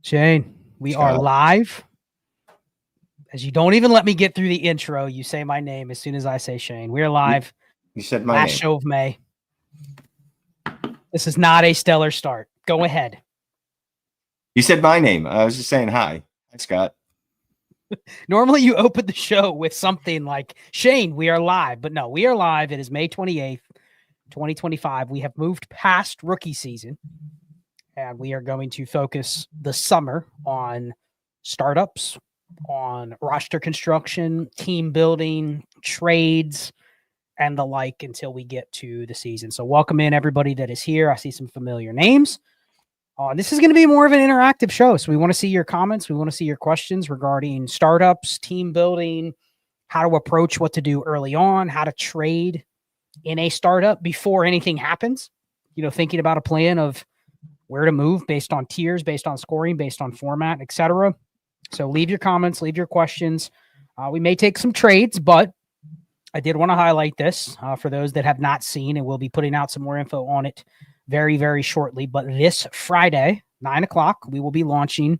Shane, we are live. As you don't even let me get through the intro, you say my name as soon as I say Shane. We are live. You said my last name. show of May. This is not a stellar start. Go ahead. You said my name. I was just saying hi. Hi, Scott. Normally you open the show with something like, Shane, we are live. But no, we are live. It is May 28th, 2025. We have moved past rookie season, and we are going to focus the summer on startups, on roster construction, team building, trades, and the like until we get to the season. So welcome in everybody that is here. I see some familiar names. This is going to be more of an interactive show. So we want to see your comments. We want to see your questions regarding startups, team building, how to approach what to do early on, how to trade in a startup before anything happens. You know, thinking about a plan of where to move based on tiers, based on scoring, based on format, etc. So leave your comments, leave your questions. We may take some trades, but I did want to highlight this for those that have not seen, and we'll be putting out some more info on it very, very shortly. But this Friday, 9 o'clock, we will be launching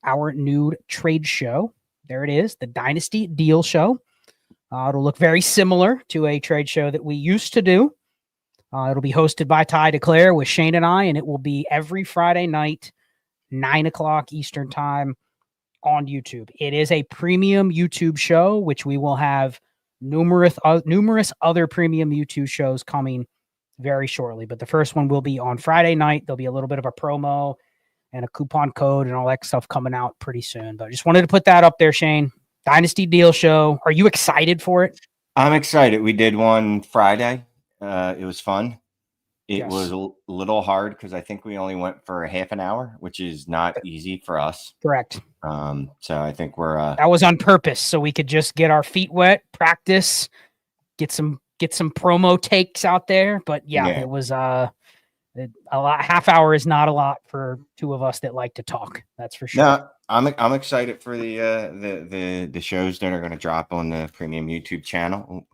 our new trade show. There it is, the Dynasty Deal Show. It'll look very similar to a trade show that we used to do. It'll be hosted by Ty DeClaire with Shane and I, and it will be every Friday night, 9 o'clock Eastern time on YouTube. It is a premium YouTube show, which we will have numerous other premium YouTube shows coming very shortly. But the first one will be on Friday night. There'll be a little bit of a promo and a coupon code and all that stuff coming out pretty soon. But I just wanted to put that up there, Shane. Dynasty Deal Show. Are you excited for it? I'm excited. We did one Friday. It was fun. It was a little hard because I think we only went for a half an hour, which is not easy for us. Correct. So I think we're that was on purpose, so we could just get our feet wet, practice, get some promo takes out there. But it was a lot. Half hour is not a lot for two of us that like to talk. That's for sure. No, I'm excited for the shows that are going to drop on the premium YouTube channel.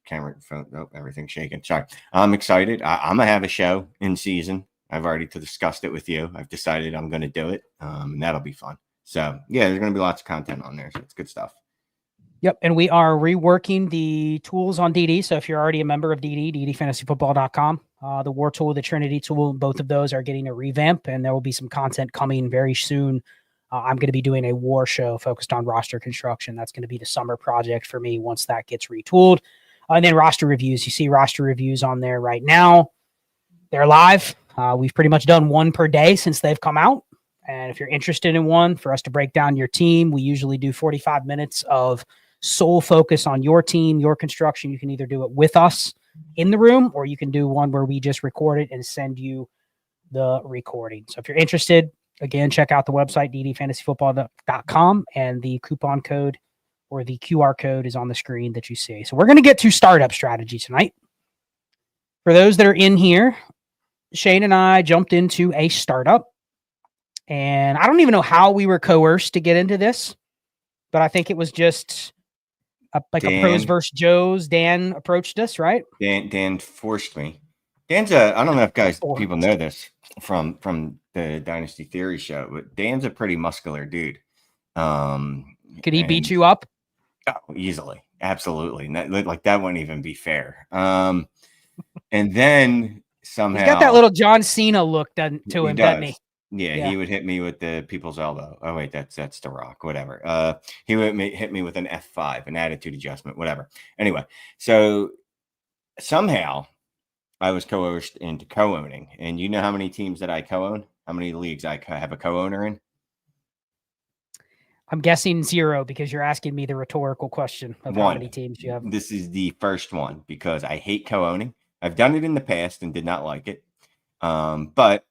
Camera, phone, everything's shaking. Sorry. I'm excited. I'm going to have a show in season. I've already discussed it with you. I've decided I'm going to do it, and that'll be fun. So, yeah, there's going to be lots of content on there, so it's good stuff. Yep, and we are reworking the tools on DD. So if you're already a member of DD, ddfantasyfootball.com, the War Tool, the Trinity Tool, both of those are getting a revamp, and there will be some content coming very soon. I'm going to be doing a War show focused on roster construction. That's going to be the summer project for me once that gets retooled. And then roster reviews. You see roster reviews on there right now. They're live. We've pretty much done one per day since they've come out. And if you're interested in one for us to break down your team, we usually do 45 minutes of sole focus on your team, your construction. You can either do it with us in the room, or you can do one where we just record it and send you the recording. So if you're interested, again, check out the website, ddfantasyfootball.com, and the coupon code or the QR code is on the screen that you see. So we're going to get to startup strategy tonight. For those that are in here, Shane and I jumped into a startup, and I don't even know how we were coerced to get into this, but I think it was just a pros versus Joes. Dan approached us, right? Dan forced me. Dan's I don't know if people know this from the Dynasty Theory show, but Dan's a pretty muscular dude. Could he beat you up? Oh, easily. Absolutely. Like that wouldn't even be fair. And then somehow he's got that little John Cena look to him, doesn't he? Yeah, he would hit me with the people's elbow. Oh, wait, that's The Rock, whatever. He would hit me with an F5, an attitude adjustment, whatever. Anyway, so somehow I was coerced into co-owning. And you know how many teams that I co-own? How many leagues I have a co-owner in? I'm guessing 0 because you're asking me the rhetorical question of how many teams you have. This is the first one because I hate co-owning. I've done it in the past and did not like it. But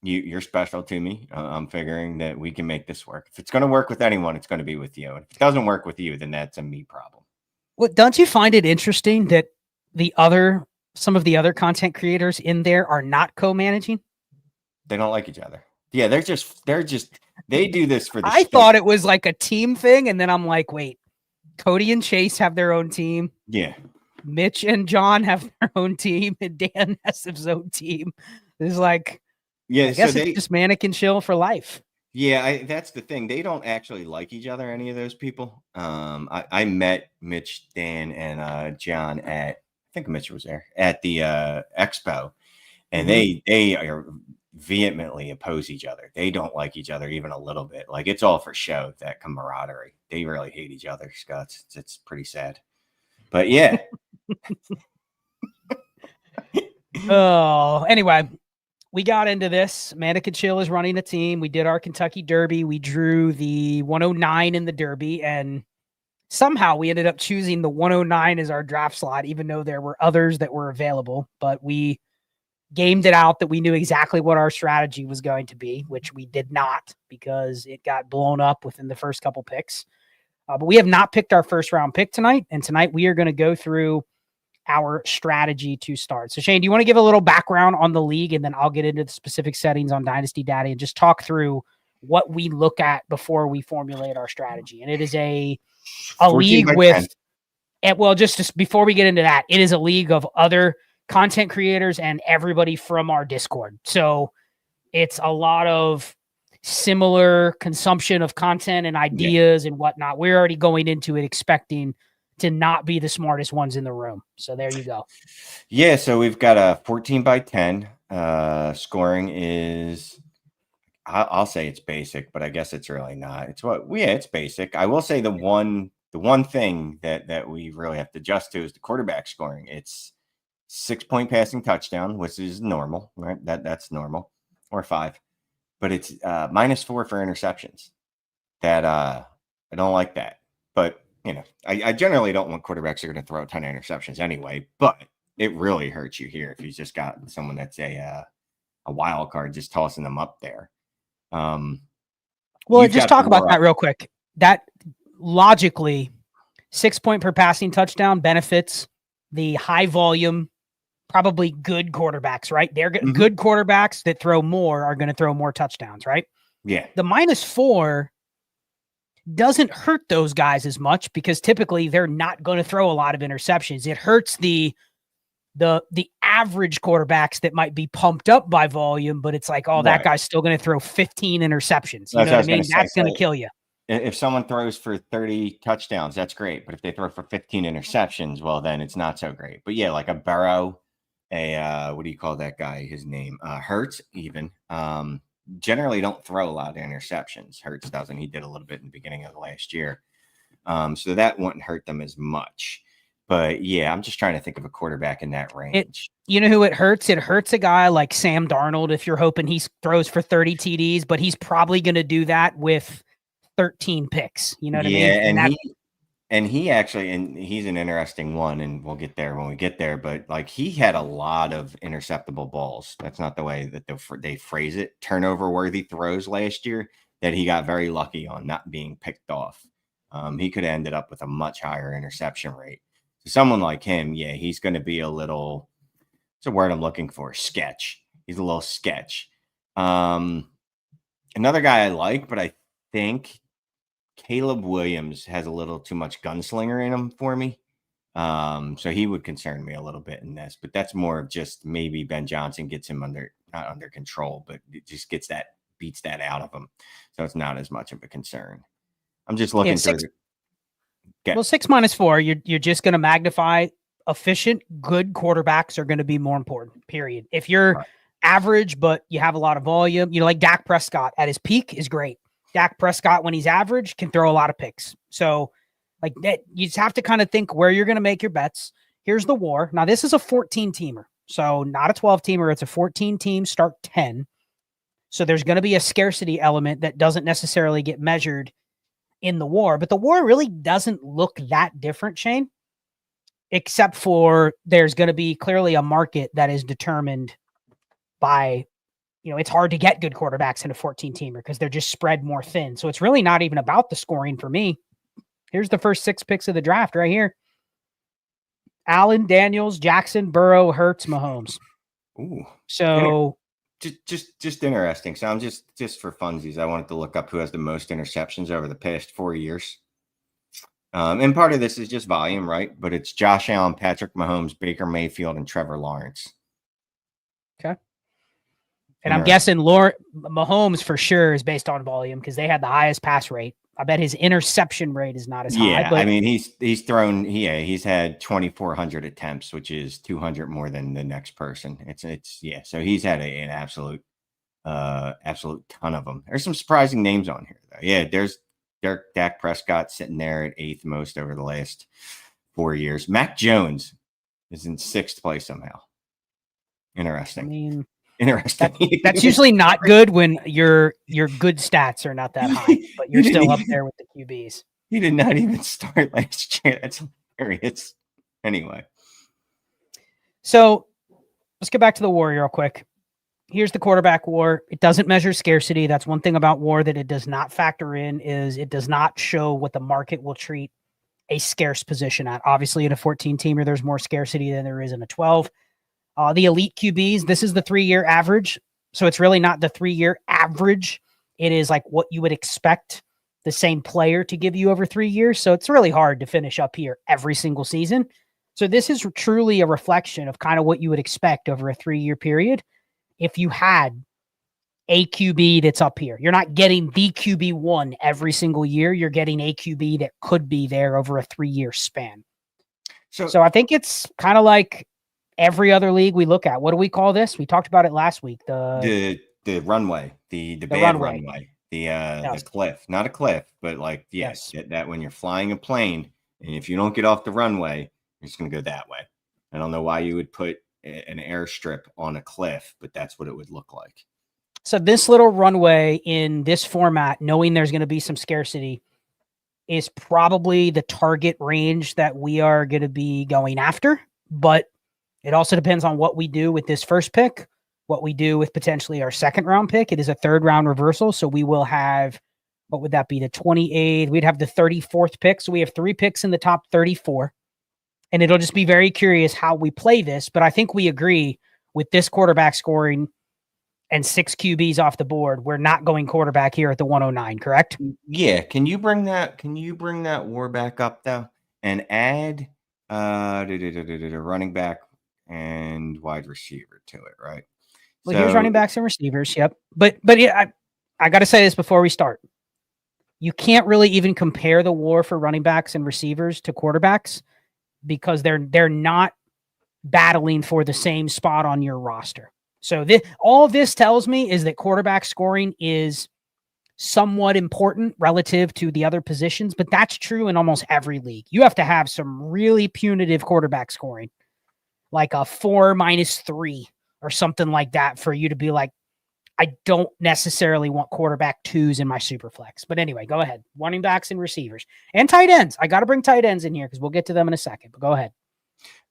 you're special to me. I'm figuring that we can make this work. If it's going to work with anyone, it's going to be with you. And if it doesn't work with you, then that's a me problem. Well, don't you find it interesting that some of the other content creators in there are not co-managing? They don't like each other. Yeah, they do this for the I thought it was like a team thing, and then I'm like, wait, Cody and Chase have their own team. Yeah. Mitch and John have their own team, and Dan has his own team. It's like, I guess it's just Manic and chill for life. Yeah, that's the thing. They don't actually like each other, any of those people. I met Mitch, Dan, and John I think Mitch was there at the expo, and they are vehemently oppose each other. They don't like each other even a little bit. Like, it's all for show, that camaraderie. They really hate each other, Scott. It's pretty sad. But yeah. Oh, anyway, we got into this. Manic and Chill is running a team. We did our Kentucky Derby. We drew the 109 in the Derby, and somehow we ended up choosing the 109 as our draft slot, even though there were others that were available. But we gamed it out that we knew exactly what our strategy was going to be, which we did not because it got blown up within the first couple picks. But we have not picked our first round pick tonight. And tonight we are going to go through our strategy to start. So Shane, do you want to give a little background on the league, and then I'll get into the specific settings on Dynasty Daddy and just talk through what we look at before we formulate our strategy? And it is a league with, well, just before we get into that, it is a league of other content creators and everybody from our Discord. So it's a lot of similar consumption of content and ideas and whatnot. We're already going into it expecting to not be the smartest ones in the room. So there you go. Yeah, so we've got a 14 by 10. Scoring is, I'll say it's basic, but I guess it's really not. It's basic. I will say the one thing that we really have to adjust to is the quarterback scoring. It's 6-point passing touchdown, which is normal, right? That's normal, or 5, but it's -4 for interceptions. That I don't like that, but I generally don't want quarterbacks that are going to throw a ton of interceptions anyway, but it really hurts you here if you just got someone that's a wild card just tossing them up there. Well, just talk about that real quick. That logically, 6-point per passing touchdown benefits the high volume, probably good quarterbacks, right? They're good quarterbacks that throw more are going to throw more touchdowns, right? Yeah. The -4 doesn't hurt those guys as much because typically they're not going to throw a lot of interceptions. It hurts the average quarterbacks that might be pumped up by volume, but it's like, oh, that guy's still going to throw 15 interceptions. You know what I mean? That's going to kill you. If someone throws for 30 touchdowns, that's great. But if they throw for 15 interceptions, well, then it's not so great. But yeah, like a Burrow, what do you call that guy? His name, Hurts even. Generally don't throw a lot of interceptions. Hurts doesn't. He did a little bit in the beginning of the last year. So that wouldn't hurt them as much. But yeah, I'm just trying to think of a quarterback in that range. You know who it hurts? It hurts a guy like Sam Darnold if you're hoping he throws for 30 TDs, but he's probably going to do that with 13 picks. You know what I mean? And he's an interesting one, and we'll get there when we get there. But like, he had a lot of interceptable balls. That's not the way that they phrase it. Turnover-worthy throws last year that he got very lucky on not being picked off. He could have ended up with a much higher interception rate. So someone like him, yeah, he's going to be a little. What's the word I'm looking for? Sketch. He's a little sketch. Another guy I like, but I think Caleb Williams has a little too much gunslinger in him for me. So he would concern me a little bit in this, but that's more of just maybe Ben Johnson gets him not under control, but it just beats that out of him. So it's not as much of a concern. I'm just looking through. Well, 6 -4, you're just going to magnify efficient, good quarterbacks are going to be more important, period. If you're average, but you have a lot of volume, like Dak Prescott at his peak is great. Dak Prescott, when he's average, can throw a lot of picks. So like that, you just have to kind of think where you're going to make your bets. Here's the war. Now, this is a 14-teamer. So not a 12-teamer. It's a 14-team start 10. So there's going to be a scarcity element that doesn't necessarily get measured in the war. But the war really doesn't look that different, Shane, except for there's going to be clearly a market that is determined by it's hard to get good quarterbacks in a 14-teamer because they're just spread more thin. So it's really not even about the scoring for me. Here's the first 6 picks of the draft right here. Allen, Daniels, Jackson, Burrow, Hurts, Mahomes. Ooh. So just interesting. So I'm just for funsies, I wanted to look up who has the most interceptions over the past 4 years. And part of this is just volume, right? But it's Josh Allen, Patrick Mahomes, Baker Mayfield, and Trevor Lawrence. Okay. And I'm guessing Mahomes for sure is based on volume because they had the highest pass rate. I bet his interception rate is not as high. Yeah, But I mean, he's had 2,400 attempts, which is 200 more than the next person. It's so he's had an absolute ton of them. There's some surprising names on here, though. Yeah, there's Dak Prescott sitting there at 8th most over the last 4 years. Mac Jones is in 6th place somehow. Interesting. I mean, interesting. That's usually not good when your good stats are not that high, but you're still up there with the QBs. He did not even start last year. That's hilarious. Anyway. So let's get back to the war real quick. Here's the quarterback war. It doesn't measure scarcity. That's one thing about war that it does not factor in is it does not show what the market will treat a scarce position at. Obviously, in a 14-teamer, there's more scarcity than there is in a 12. The elite QBs, this is the 3-year average. So it's really not the 3-year average. It is like what you would expect the same player to give you over 3 years. So it's really hard to finish up here every single season. So this is truly a reflection of kind of what you would expect over a 3-year period. If you had a QB that's up here, you're not getting the QB1 every single year. You're getting a QB that could be there over a 3-year span. So I think it's kind of like every other league we look at. What do we call this? We talked about it last week. The runway, the bad runway, the cliff, not a cliff, but like, yes. That when you're flying a plane and if you don't get off the runway, you're just going to go that way. I don't know why you would put an airstrip on a cliff, but that's what it would look like. So this little runway in this format, knowing there's going to be some scarcity, is probably the target range that we are going to be going after. But it also depends on what we do with this first pick, what we do with potentially our second round pick. It is a 3rd round reversal. So we will have, what would that be? The 28th. We'd have the 34th pick. So we have 3 picks in the top 34. And it'll just be very curious how we play this. But I think we agree with this quarterback scoring and 6 QBs off the board. We're not going quarterback here at the 109, correct? Yeah. Can you bring that war back up though? And add running back and wide receiver to it, right? Well, here's running backs and receivers. Yep. But yeah, I got to say this before we start. You can't really even compare the war for running backs and receivers to quarterbacks because they're not battling for the same spot on your roster. So all of this tells me is that quarterback scoring is somewhat important relative to the other positions, but that's true in almost every league. You have to have some really punitive quarterback scoring, like a 4 - 3 or something like that for you to be like, I don't necessarily want quarterback 2s in my super flex. But anyway, go ahead. Running backs and receivers and tight ends. I got to bring tight ends in here because we'll get to them in a second, but go ahead.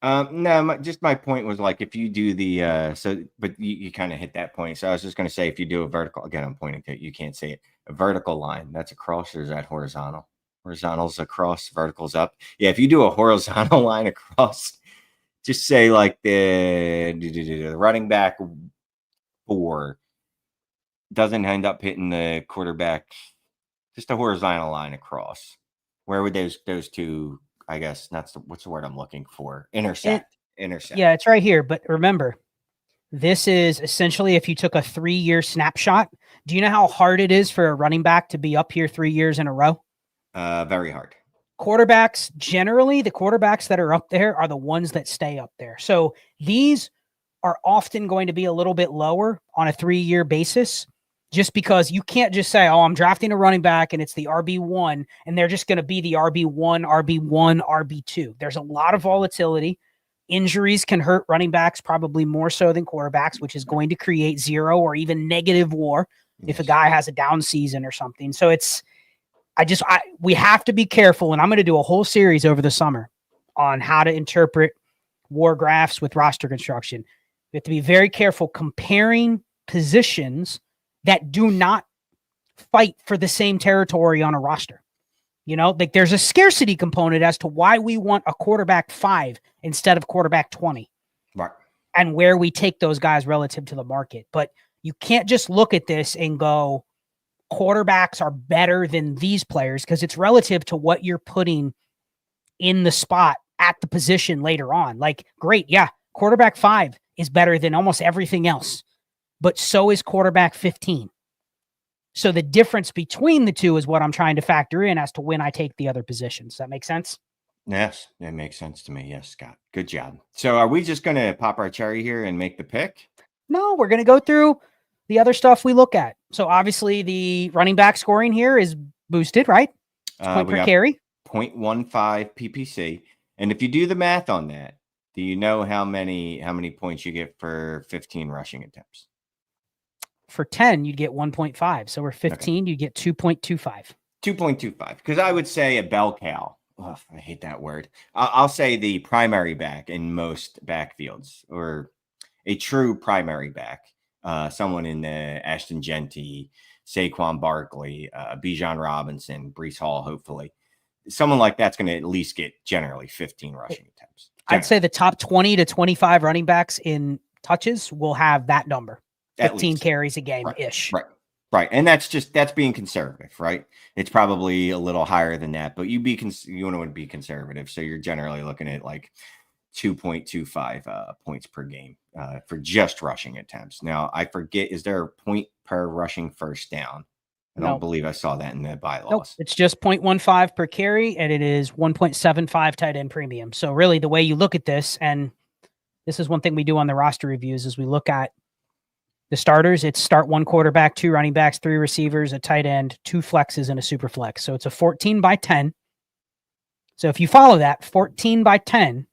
No, my point was like, if you do the, but you kind of hit that point. So I was just going to say, if you do a vertical, again, I'm pointing to it, you can't see it. A vertical line, that's across, or is that horizontal? Horizontal's across, vertical's up. Yeah. If you do a horizontal line across, just say like the running back 4 doesn't end up hitting the quarterback, just a horizontal line across. Where would those 2, I guess what's the word I'm looking for? Intersect. Yeah, it's right here. But remember, this is essentially if you took a 3-year snapshot. Do you know how hard it is for a running back to be up here 3 years in a row? Very hard. Quarterbacks, generally, the quarterbacks that are up there are the ones that stay up there. So these are often going to be a little bit lower on a 3-year basis, just because you can't just say, oh, I'm drafting a running back and it's the RB1 and they're just going to be the RB1, RB2. There's a lot of volatility. Injuries can hurt running backs probably more so than quarterbacks, which is going to create 0 or even negative war if a guy has a down season or something. So we have to be careful. And I'm going to do a whole series over the summer on how to interpret war graphs with roster construction. We have to be very careful comparing positions that do not fight for the same territory on a roster. You know, like there's a scarcity component as to why we want a quarterback 5 instead of quarterback 20. Right. And where we take those guys relative to the market. But you can't just look at this and go, quarterbacks are better than these players, because it's relative to what you're putting in the spot at the position later on. Like, great. Yeah. Quarterback 5 is better than almost everything else. but so is quarterback 15. So the difference between the two is what I'm trying to factor in as to when I take the other positions. Does that make sense? Yes, that makes sense to me. Yes, Scott. Good job. So are we just going to pop our cherry here and make the pick? No, we're going to go through the other stuff we look at. So obviously the running back scoring here is boosted, right? It's point per carry. 0.15 PPC. And if you do the math on that, do you know how many points you get for 15 rushing attempts? For 10, you'd get 1.5. So we're 15, you get 2.25. 2.25. Because I would say a bell cow. Oh, I hate that word. I'll say the primary back in most backfields, or a true primary back. Someone in the Ashton Genty, Saquon Barkley, Bijan Robinson, Breece Hall, hopefully. Someone like that's going to at least get generally 15 rushing attempts. I'd say the top 20 to 25 running backs in touches will have that number. 15 carries a game-ish. Right. And that's being conservative, right? It's probably a little higher than that, but you want to be conservative. So you're generally looking at like 2.25 points per game for just rushing attempts. Now, I forget, is there a point per rushing first down? I don't believe I saw that in the bylaws. Nope, it's just 0.15 per carry, and it is 1.75 tight end premium. So really the way you look at this, and this is one thing we do on the roster reviews, is we look at the starters. It's start 1 quarterback, 2 running backs, 3 receivers, a tight end, 2 flexes, and a super flex. So it's a 14 by 10. So if you follow that 14 by 10,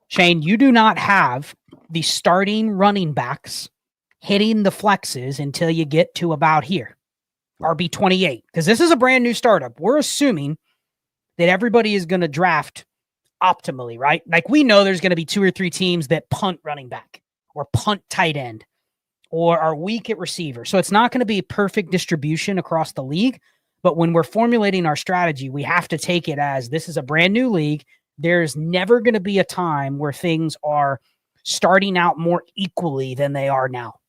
Shane, you do not have the starting running backs hitting the flexes until you get to about here, RB 28, because this is a brand new startup. We're assuming that everybody is going to draft optimally, right? Like we know there's going to be 2 or 3 teams that punt running back or punt tight end or are weak at receiver. So it's not going to be a perfect distribution across the league. But when we're formulating our strategy, we have to take it as this is a brand new league. There's never going to be a time where things are starting out more equally than they are now.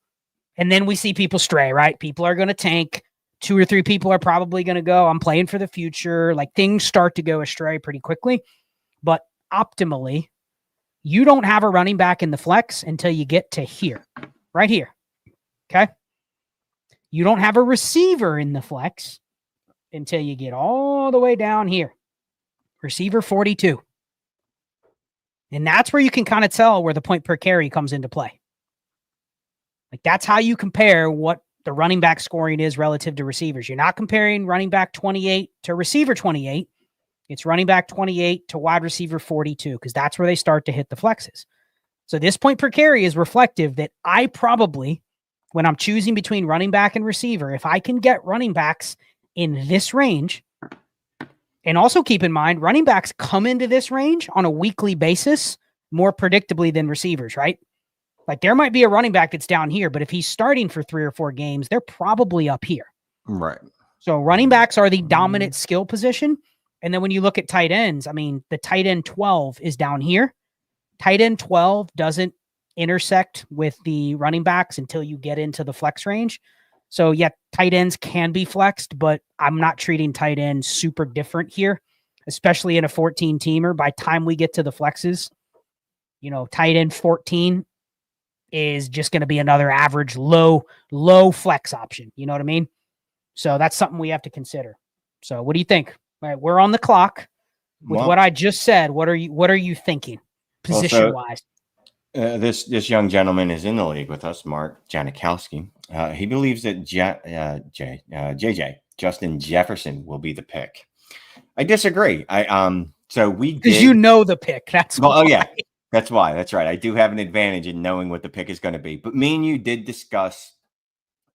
And then we see people stray, right? People are going to tank. 2 or 3 people are probably going to go, I'm playing for the future. Like things start to go astray pretty quickly. But optimally, you don't have a running back in the flex until you get to here, right here. Okay. You don't have a receiver in the flex until you get all the way down here. Receiver 42. And that's where you can kind of tell where the point per carry comes into play. Like that's how you compare what the running back scoring is relative to receivers. You're not comparing running back 28 to receiver 28. It's running back 28 to wide receiver 42 because that's where they start to hit the flexes. So this point per carry is reflective that I probably, when I'm choosing between running back and receiver, if I can get running backs in this range, and also keep in mind, running backs come into this range on a weekly basis more predictably than receivers, right? Like there might be a running back that's down here, but if he's starting for 3 or 4 games, they're probably up here. Right. So running backs are the dominant skill position. And then when you look at tight ends, I mean, the tight end 12 is down here. Tight end 12 doesn't intersect with the running backs until you get into the flex range. So yeah, tight ends can be flexed, but I'm not treating tight end super different here, especially in a 14 teamer. By time we get to the flexes, tight end 14 is just going to be another average low flex option. You know what I mean? So that's something we have to consider. So what do you think? All right, we're on the clock with what I just said. What are you thinking position wise? This young gentleman is in the league with us, Mark Janikowski. He believes that JJ Justin Jefferson will be the pick. I disagree. So we did, because you know the pick. That's well, why. Oh yeah, that's why. That's right. I do have an advantage in knowing what the pick is going to be. But me and you did discuss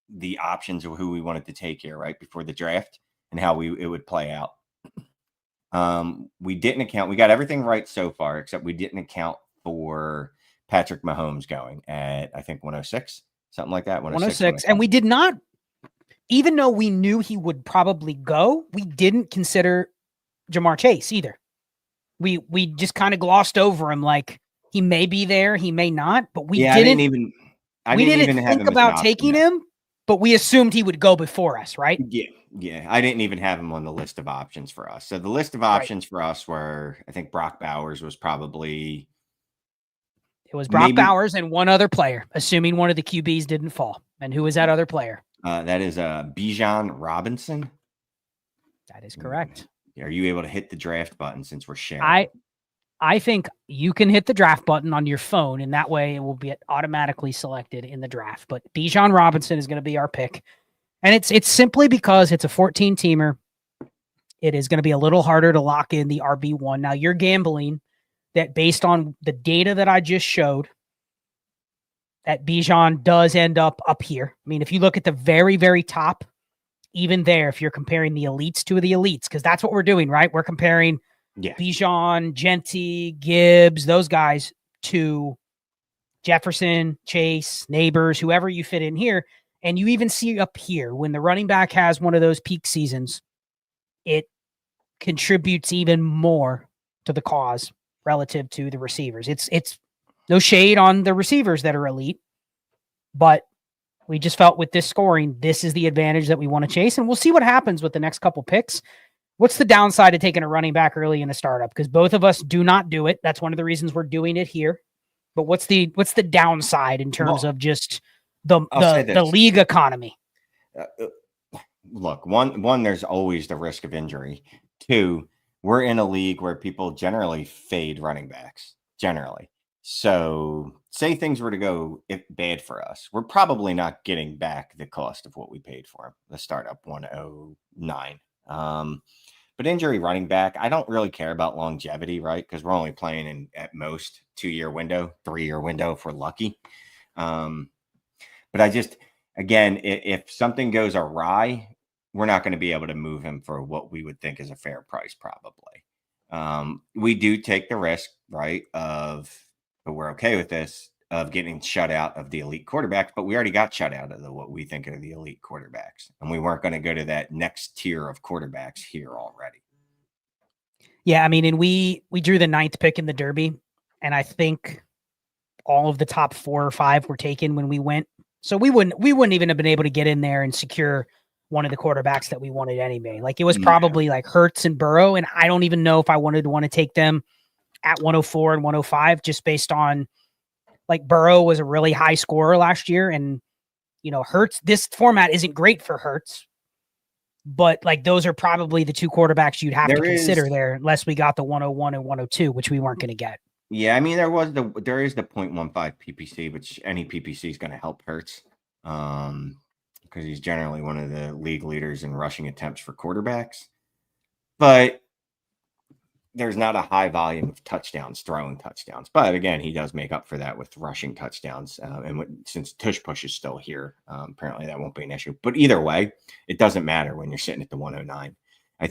the options of who we wanted to take here right before the draft and how it would play out. We didn't account. We got everything right so far, except we didn't account for Patrick Mahomes going at, I think, 106, something like that. 106. And we did not, even though we knew he would probably go, we didn't consider Jamar Chase either. We just kind of glossed over him like he may be there, he may not, but we didn't even think about taking him, but we assumed he would go before us, right? Yeah. I didn't even have him on the list of options for us. So the list of options for us were, I think Brock Bowers was probably It was Brock Bowers and one other player, assuming one of the QBs didn't fall. And who is that other player? That is Bijan Robinson. That is correct. Are you able to hit the draft button since we're sharing? I think you can hit the draft button on your phone, and that way it will be automatically selected in the draft. But Bijan Robinson is going to be our pick. And it's simply because it's a 14-teamer. It is going to be a little harder to lock in the RB1. Now, you're gambling that based on the data that I just showed, that Bijan does end up here. I mean, if you look at the very, very top, even there, if you're comparing the elites to the elites, because that's what we're doing, right? We're comparing Bijan, Genty, Gibbs, those guys to Jefferson, Chase, Neighbors, whoever you fit in here. And you even see up here, when the running back has one of those peak seasons, it contributes even more to the cause relative to the receivers. It's no shade on the receivers that are elite, but we just felt with this scoring, this is the advantage that we want to chase. And we'll see what happens with the next couple picks. What's the downside of taking a running back early in a startup? Because both of us do not do it. That's one of the reasons we're doing it here. But what's the downside in terms of just the league economy? Look, one, there's always the risk of injury. Two, we're in a league where people generally fade running backs, generally. So say things were to go bad for us, we're probably not getting back the cost of what we paid for him, the startup 109. But injury running back, I don't really care about longevity, right? Because we're only playing in at most 2-year window, 3-year window if we're lucky. But I just, again, if something goes awry, we're not going to be able to move him for what we would think is a fair price, probably. We do take the risk, right, but we're okay with this, of getting shut out of the elite quarterbacks, but we already got shut out of what we think are the elite quarterbacks. And we weren't going to go to that next tier of quarterbacks here already. Yeah, I mean, and we drew the 9th pick in the Derby, and I think all of the top 4 or 5 were taken when we went. So we wouldn't even have been able to get in there and secure one of the quarterbacks that we wanted anyway. Like, it was probably like Hurts and Burrow, and I don't even know if I want to take them at 104 and 105, just based on, like, Burrow was a really high scorer last year, and, you know, Hurts, this format isn't great for Hurts, but, like, those are probably the 2 quarterbacks you'd have to consider there, unless we got the 101 and 102, which we weren't going to get. Yeah, I mean, there is the 0.15 PPC, which any PPC is going to help Hurts, because he's generally one of the league leaders in rushing attempts for quarterbacks. But there's not a high volume of throwing touchdowns. But again, he does make up for that with rushing touchdowns. Since Tush Push is still here, apparently that won't be an issue. But either way, it doesn't matter when you're sitting at the 109. I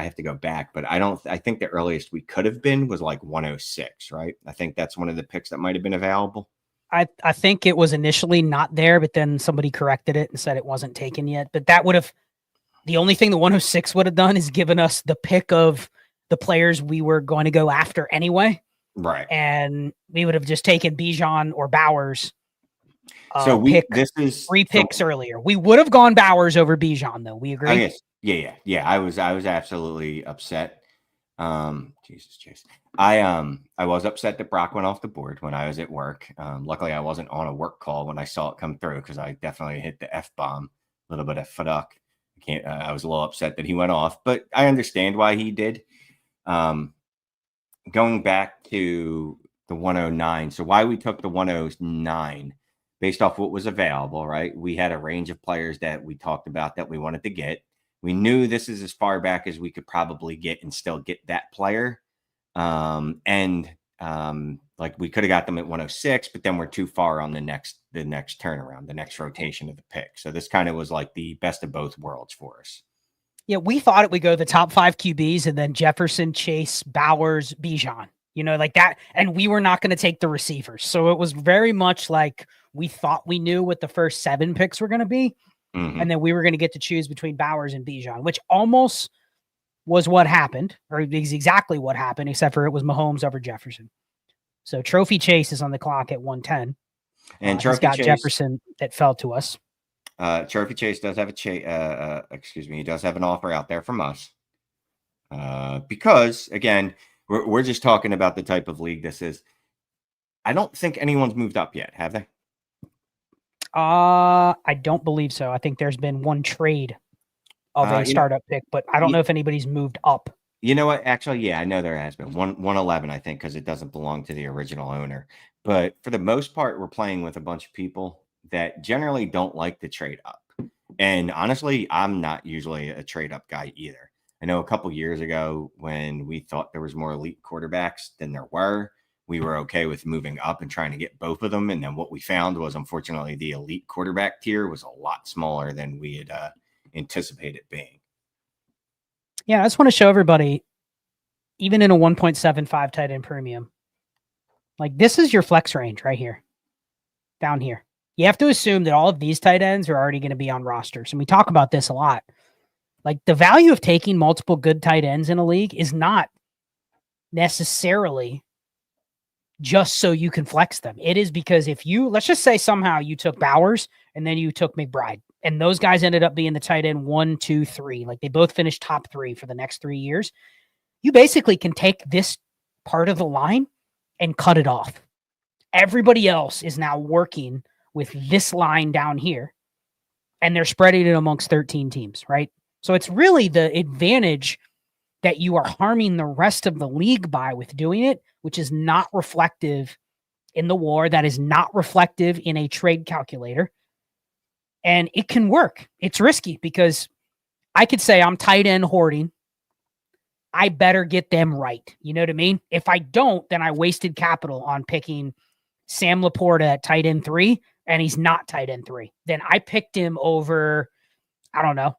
have to go back, but I think the earliest we could have been was like 106, right? I think that's one of the picks that might have been available. I think it was initially not there, but then somebody corrected it and said it wasn't taken yet. But that would have, the only thing the 106 would have done is given us the pick of the players we were going to go after anyway. Right. And we would have just taken Bijan or Bowers. So this is 3 picks earlier. We would have gone Bowers over Bijan, though. We agree. Yeah. I was absolutely upset. Jesus, Chase. I was upset that Brock went off the board when I was at work. Luckily, I wasn't on a work call when I saw it come through, because I definitely hit the F-bomb, a little bit of fuck. I was a little upset that he went off, but I understand why he did. Going back to the 109, so why we took the 109 based off what was available, right? We had a range of players that we talked about that we wanted to get. We knew this is as far back as we could probably get and still get that player. Like, we could have got them at 106, but then we're too far on the next turnaround, the next rotation of the pick. So this kind of was like the best of both worlds for us. Yeah, we thought it would go the top 5 QBs and then Jefferson, Chase, Bowers, Bijan, like that. And we were not going to take the receivers. So it was very much like we thought we knew what the first 7 picks were going to be. Mm-hmm. And then we were going to get to choose between Bowers and Bijan, which almost was what happened, or is exactly what happened, except for it was Mahomes over Jefferson. So Trophy Chase is on the clock at 110. And Trophy got Chase, Jefferson that fell to us. Trophy Chase does have he does have an offer out there from us. Because again, we're just talking about the type of league this is. I don't think anyone's moved up yet, have they? I don't believe so. I think there's been one trade of a startup pick, but I don't know if anybody's moved up. You know what? Actually, yeah, I know there has been 111, I think, because it doesn't belong to the original owner. But for the most part, we're playing with a bunch of people that generally don't like to trade up. And honestly, I'm not usually a trade up guy either. I know a couple years ago when we thought there was more elite quarterbacks than there were, we were okay with moving up and trying to get both of them. And then what we found was, unfortunately, the elite quarterback tier was a lot smaller than we had anticipated being. Yeah, I just want to show everybody, even in a 1.75 tight end premium, like this is your flex range right here, down here. You have to assume that all of these tight ends are already going to be on rosters. And we talk about this a lot. Like the value of taking multiple good tight ends in a league is not necessarily just so you can flex them. It is because if you, let's just say somehow you took Bowers and then you took McBride, and those guys ended up being the tight end 1, 2, 3. Like they both finished top 3 for the next 3 years. You basically can take this part of the line and cut it off. Everybody else is now working with this line down here, and they're spreading it amongst 13 teams, right? So it's really the advantage that you are harming the rest of the league by with doing it, which is not reflective in the WAR. That is not reflective in a trade calculator. And it can work. It's risky because I could say I'm tight end hoarding. I better get them right. You know what I mean? If I don't, then I wasted capital on picking Sam Laporta at tight end 3, and he's not tight end 3. Then I picked him over, I don't know,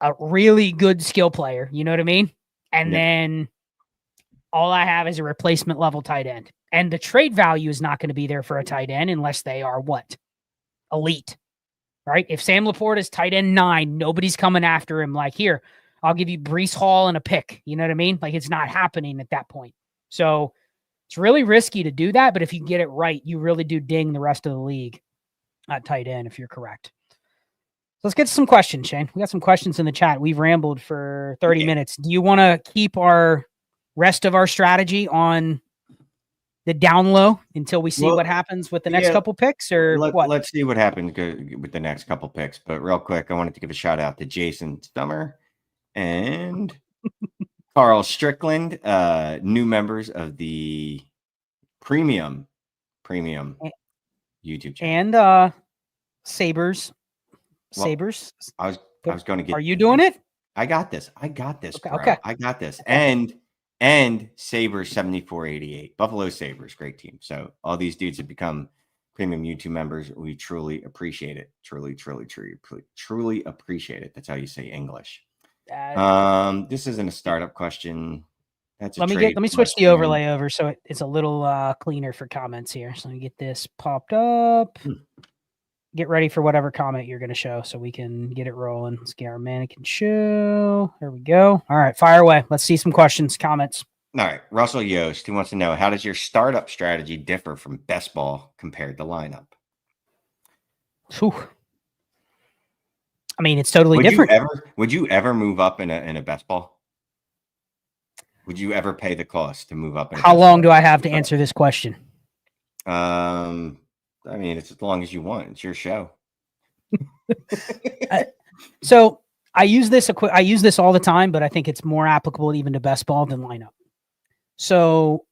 a really good skill player. You know what I mean? And then all I have is a replacement level tight end. And the trade value is not going to be there for a tight end unless they are what? Elite. Right? If Sam Laporta is tight end 9, nobody's coming after him like, here, I'll give you Breece Hall and a pick. You know what I mean? Like it's not happening at that point. So it's really risky to do that. But if you get it right, you really do ding the rest of the league at tight end if you're correct. So let's get to some questions, Shane. We got some questions in the chat. We've rambled for 30 minutes. Do you want to keep our rest of our strategy on the down low until we see what happens with the next couple picks, or what? Let's see what happens with the next couple picks. But real quick, I wanted to give a shout out to Jason Stummer and Carl Strickland, new members of the premium YouTube channel. And Sabers. I was going to get. Are you doing it? I got this. Okay. I got this. Okay. And Sabres 7488. Buffalo Sabres, great team. So all these dudes have become premium YouTube members. We truly appreciate it. Truly appreciate it. That's how you say English. This isn't a startup question. That's let me switch the overlay over so it's a little cleaner for comments here. So let me get this popped up. Get ready for whatever comment you're going to show so we can get it rolling. Let's get our mannequin show. There we go. All right, fire away. Let's see some questions, comments. All right. Russell Yost, who wants to know, how does your startup strategy differ from best ball compared to lineup? Whew. I mean, it's totally different. Would you ever move up in a best ball? Would you ever pay the cost to move up? How long do I have to answer this question? I mean, it's as long as you want. It's your show. So I use this all the time, but I think it's more applicable even to best ball than lineup. So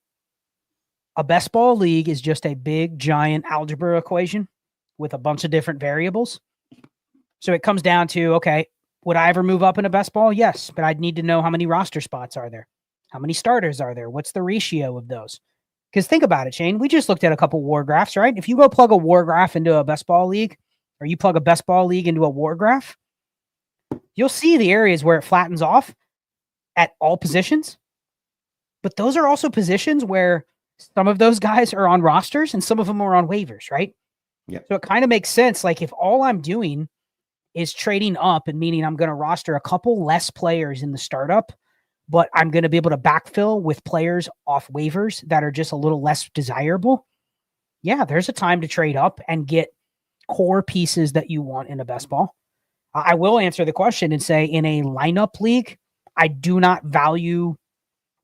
a best ball league is just a big, giant algebra equation with a bunch of different variables. So it comes down to, okay, would I ever move up in a best ball? Yes, but I'd need to know how many roster spots are there? How many starters are there? What's the ratio of those? Because think about it, Shane. We just looked at a couple war graphs, right? If you go plug a war graph into a best ball league, or you plug a best ball league into a war graph, you'll see the areas where it flattens off at all positions. But those are also positions where some of those guys are on rosters and some of them are on waivers, right? Yeah. So it kind of makes sense. Like if all I'm doing is trading up and meaning I'm going to roster a couple less players in the startup, but I'm going to be able to backfill with players off waivers that are just a little less desirable. Yeah, there's a time to trade up and get core pieces that you want in a best ball. I will answer the question and say in a lineup league, I do not value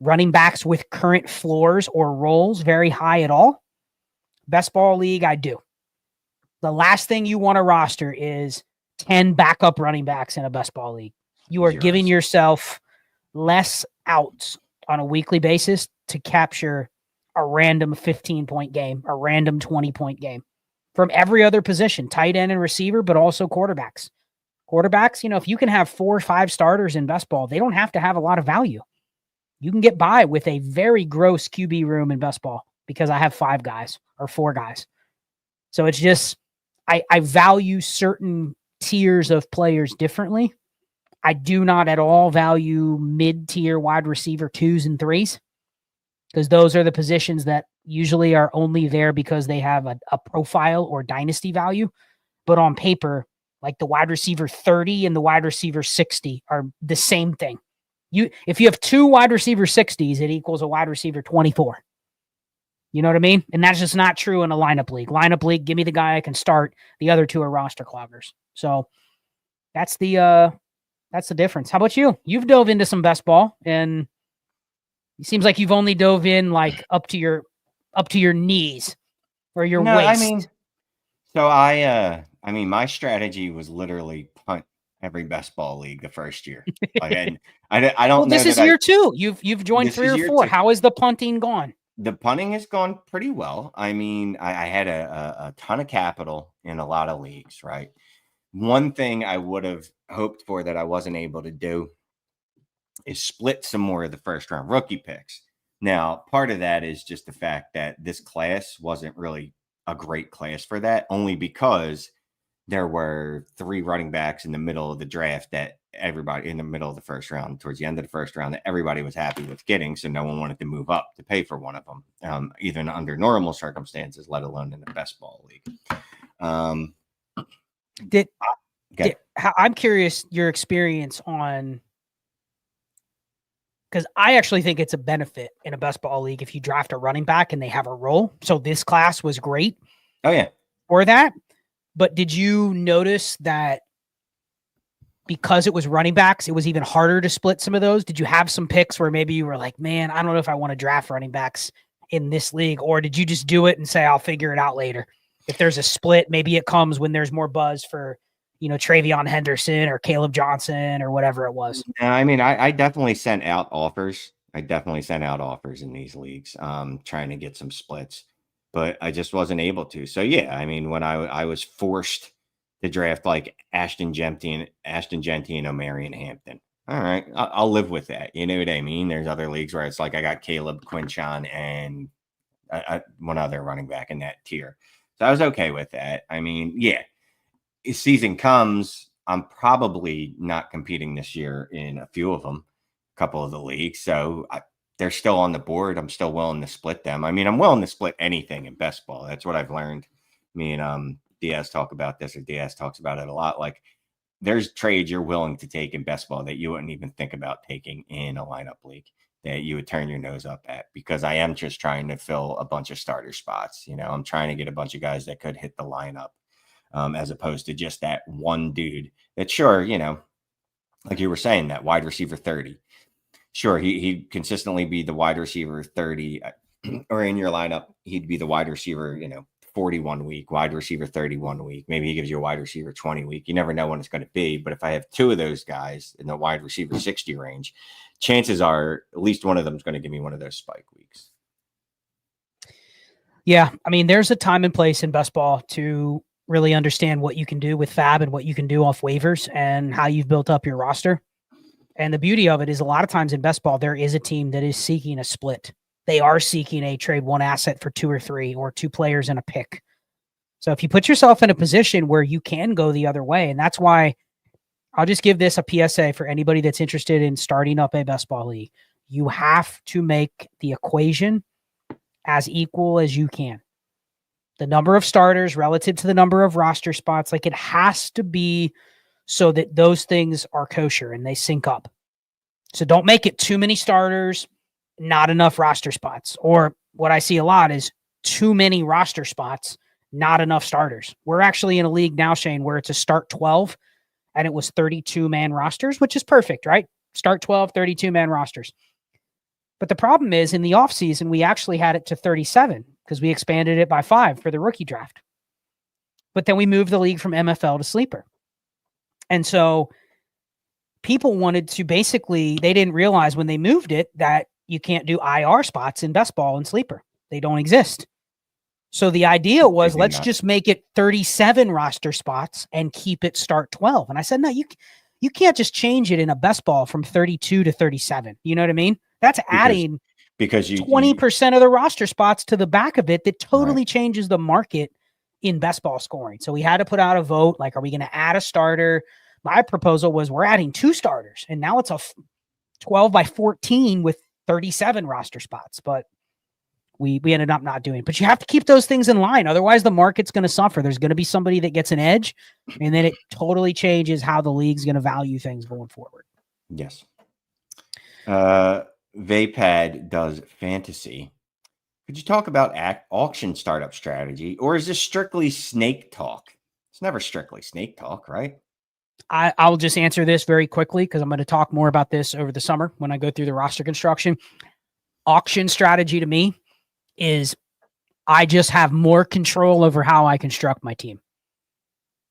running backs with current floors or roles very high at all. Best ball league, I do. The last thing you want to roster is 10 backup running backs in a best ball league. You are giving yourself less outs on a weekly basis to capture a random 15-point game, a random 20-point game from every other position, tight end and receiver, but also quarterbacks. Quarterbacks, if you can have 4 or 5 starters in best ball, they don't have to have a lot of value. You can get by with a very gross QB room in best ball because I have 5 guys or 4 guys. So it's just, I value certain tiers of players differently. I do not at all value mid-tier wide receiver 2s and 3s because those are the positions that usually are only there because they have a profile or dynasty value. But on paper, like the wide receiver 30 and the wide receiver 60 are the same thing. If you have 2 wide receiver 60s, it equals a wide receiver 24. You know what I mean? And that's just not true in a lineup league. Lineup league, give me the guy I can start. The other 2 are roster cloggers. So that's the difference. How about you? You've dove into some best ball, and it seems like you've only dove in like up to your knees or your waist. I my strategy was literally punt every best ball league the first year. I don't well, this is year 2. You've joined 3 or 4. How is the punting gone? The punting has gone pretty well. I mean, I had a ton of capital in a lot of leagues, right? One thing I would have hoped for that I wasn't able to do is split some more of the first round rookie picks. Now, part of that is just the fact that this class wasn't really a great class for that, only because there were 3 running backs in the middle of the draft that everybody in the middle of the first round, towards the end of the first round, that everybody was happy with getting. So no one wanted to move up to pay for one of them, even under normal circumstances, let alone in the best ball league. I'm curious your experience on, because I actually think it's a benefit in a best ball league if you draft a running back and they have a role. So this class was great. Oh yeah. For that. But did you notice that because it was running backs, it was even harder to split some of those? Did you have some picks where maybe you were like, man, I don't know if I want to draft running backs in this league? Or did you just do it and say, I'll figure it out later? If there's a split, maybe it comes when there's more buzz for, Travion Henderson or Caleb Johnson or whatever it was. I mean, I definitely sent out offers. In these leagues, trying to get some splits, but I just wasn't able to. So yeah, I mean, when I was forced to draft like Ashton Genty and O'Marion Hampton, all right, I'll live with that. You know what I mean? There's other leagues where it's like I got Caleb Quinchon and one other running back in that tier. So I was okay with that. I mean, yeah, season comes, I'm probably not competing this year in a few of them, a couple of the leagues. So they're still on the board. I'm still willing to split them. I mean, I'm willing to split anything in best ball. That's what I've learned. Me and Diaz talk about this, or Diaz talks about it a lot. Like, there's trades you're willing to take in best ball that you wouldn't even think about taking in a lineup league, that you would turn your nose up at, because I am just trying to fill a bunch of starter spots. I'm trying to get a bunch of guys that could hit the lineup, as opposed to just that one dude that, sure, like you were saying, that wide receiver 30. Sure, he'd consistently be the wide receiver 30, or in your lineup, he'd be the wide receiver, 41 week, wide receiver 31 week. Maybe he gives you a wide receiver 20 week. You never know when it's going to be. But if I have 2 of those guys in the wide receiver 60 range, chances are at least one of them is going to give me one of those spike weeks. Yeah, I mean, there's a time and place in best ball to really understand what you can do with fab and what you can do off waivers and how you've built up your roster. And the beauty of it is, a lot of times in best ball, there is a team that is seeking a split. They are seeking a trade 1 asset for 2 or 3, or 2 players and a pick. So if you put yourself in a position where you can go the other way, and that's why I'll just give this a PSA for anybody that's interested in starting up a best ball league. You have to make the equation as equal as you can. The number of starters relative to the number of roster spots, like, it has to be so that those things are kosher and they sync up. So don't make it too many starters, not enough roster spots. Or what I see a lot is too many roster spots, not enough starters. We're actually in a league now, Shane, where it's a start 12 and it was 32-man rosters, which is perfect, right? Start 12, 32-man rosters. But the problem is in the offseason, we actually had it to 37 because we expanded it by 5 for the rookie draft. But then we moved the league from MFL to sleeper. And so people wanted to basically, they didn't realize when they moved it that you can't do IR spots in best ball and sleeper. They don't exist. So the idea was, let's just make it 37 roster spots and keep it start 12. And I said, no, you can't just change it in a best ball from 32 to 37. You know what I mean? That's adding because 20% of the roster spots to the back of it that totally changes the market in best ball scoring. So we had to put out a vote. Like, are we going to add a starter? My proposal was we're adding 2 starters, and now it's a 12 by 14 with 37 roster spots. But we ended up not doing it. But you have to keep those things in line. Otherwise, the market's going to suffer. There's going to be somebody that gets an edge, and then it totally changes how the league's going to value things going forward. Yes. Vapad does fantasy. Could you talk about auction startup strategy, or is this strictly snake talk? It's never strictly snake talk, right? I'll just answer this very quickly because I'm going to talk more about this over the summer when I go through the roster construction. Auction strategy to me is I just have more control over how I construct my team.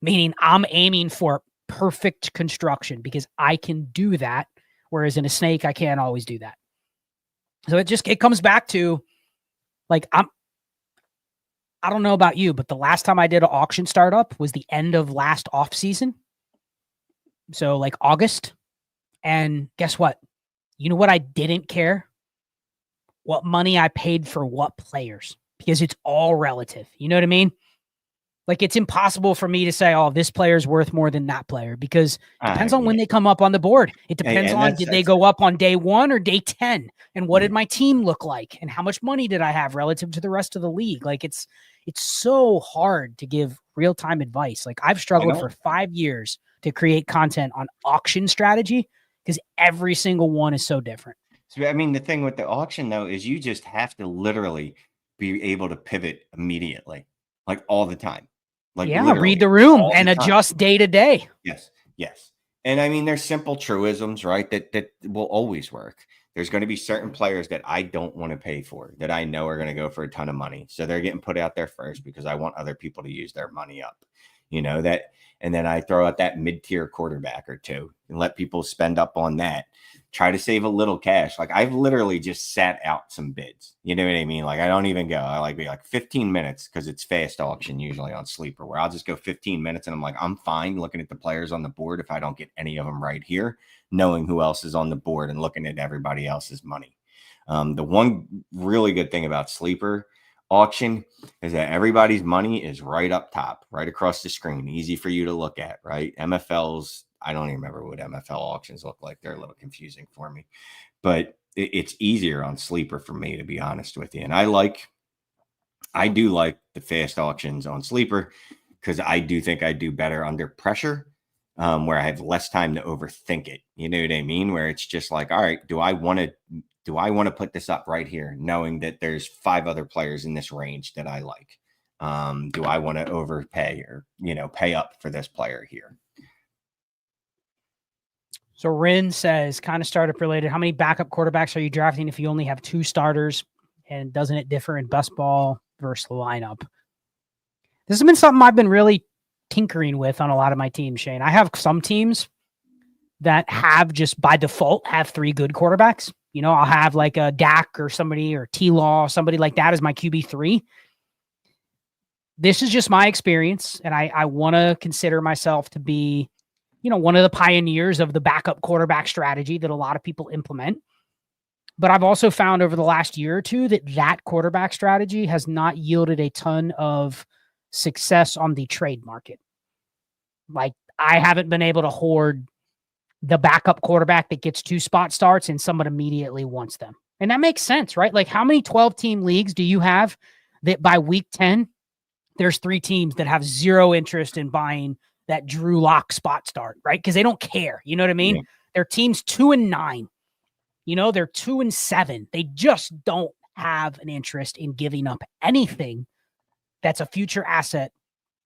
Meaning I'm aiming for perfect construction because I can do that. Whereas in a snake, I can't always do that. So it comes back to, like, I don't know about you, but the last time I did an auction startup was the end of last off season. So like August. And guess what? You know what? I didn't care what money I paid for what players, because it's all relative. You know what I mean? Like, it's impossible for me to say, oh, this player's worth more than that player, because it depends on when they come up on the board. It depends on, did they go up on day 1 or day 10? And what did my team look like? And how much money did I have relative to the rest of the league? Like, it's so hard to give real-time advice. Like, I've struggled for 5 years to create content on auction strategy because every single one is so different. So, I mean, the thing with the auction, though, is you just have to literally be able to pivot immediately, like all the time. Like, read the room and adjust day to day. Yes. And I mean, there's simple truisms, right? That will always work. There's going to be certain players that I don't want to pay for, that I know are going to go for a ton of money. So they're getting put out there first because I want other people to use their money up, that. And then I throw out that mid-tier quarterback or 2 and let people spend up on that. Try to save a little cash. Like, I've literally just sat out some bids. You know what I mean? Like, I don't even go. I be like 15 minutes because it's fast auction usually on sleeper, where I'll just go 15 minutes and I'm like, I'm fine looking at the players on the board if I don't get any of them right here, knowing who else is on the board and looking at everybody else's money. The one really good thing about sleeper auction is that everybody's money is right up top, right across the screen, easy for you to look at, right? MFLs, I don't even remember what MFL auctions look like. They're a little confusing for me, but it's easier on sleeper for me, to be honest with you. And I do like the fast auctions on sleeper because I do think I do better under pressure, where I have less time to overthink it. You know what I mean? Where it's just like, all right, do I want to put this up right here, knowing that there's 5 other players in this range that I like? Do I want to overpay or, pay up for this player here? So Rin says, kind of startup related, how many backup quarterbacks are you drafting if you only have 2 starters? And doesn't it differ in best ball versus lineup? This has been something I've been really tinkering with on a lot of my teams, Shane. I have some teams that have just by default have 3 good quarterbacks. I'll have like a Dak or somebody, or T-Law, somebody like that as my QB3. This is just my experience, and I want to consider myself to be, one of the pioneers of the backup quarterback strategy that a lot of people implement. But I've also found over the last year or 2 that quarterback strategy has not yielded a ton of success on the trade market. Like, I haven't been able to hoard the backup quarterback that gets 2 spot starts and someone immediately wants them. And that makes sense, right? Like, how many 12-team leagues do you have that by week 10, there's 3 teams that have 0 interest in buying that Drew Lock spot start, right? Because they don't care. You know what I mean? Yeah. Their team's 2-9. They're 2-7. They just don't have an interest in giving up anything that's a future asset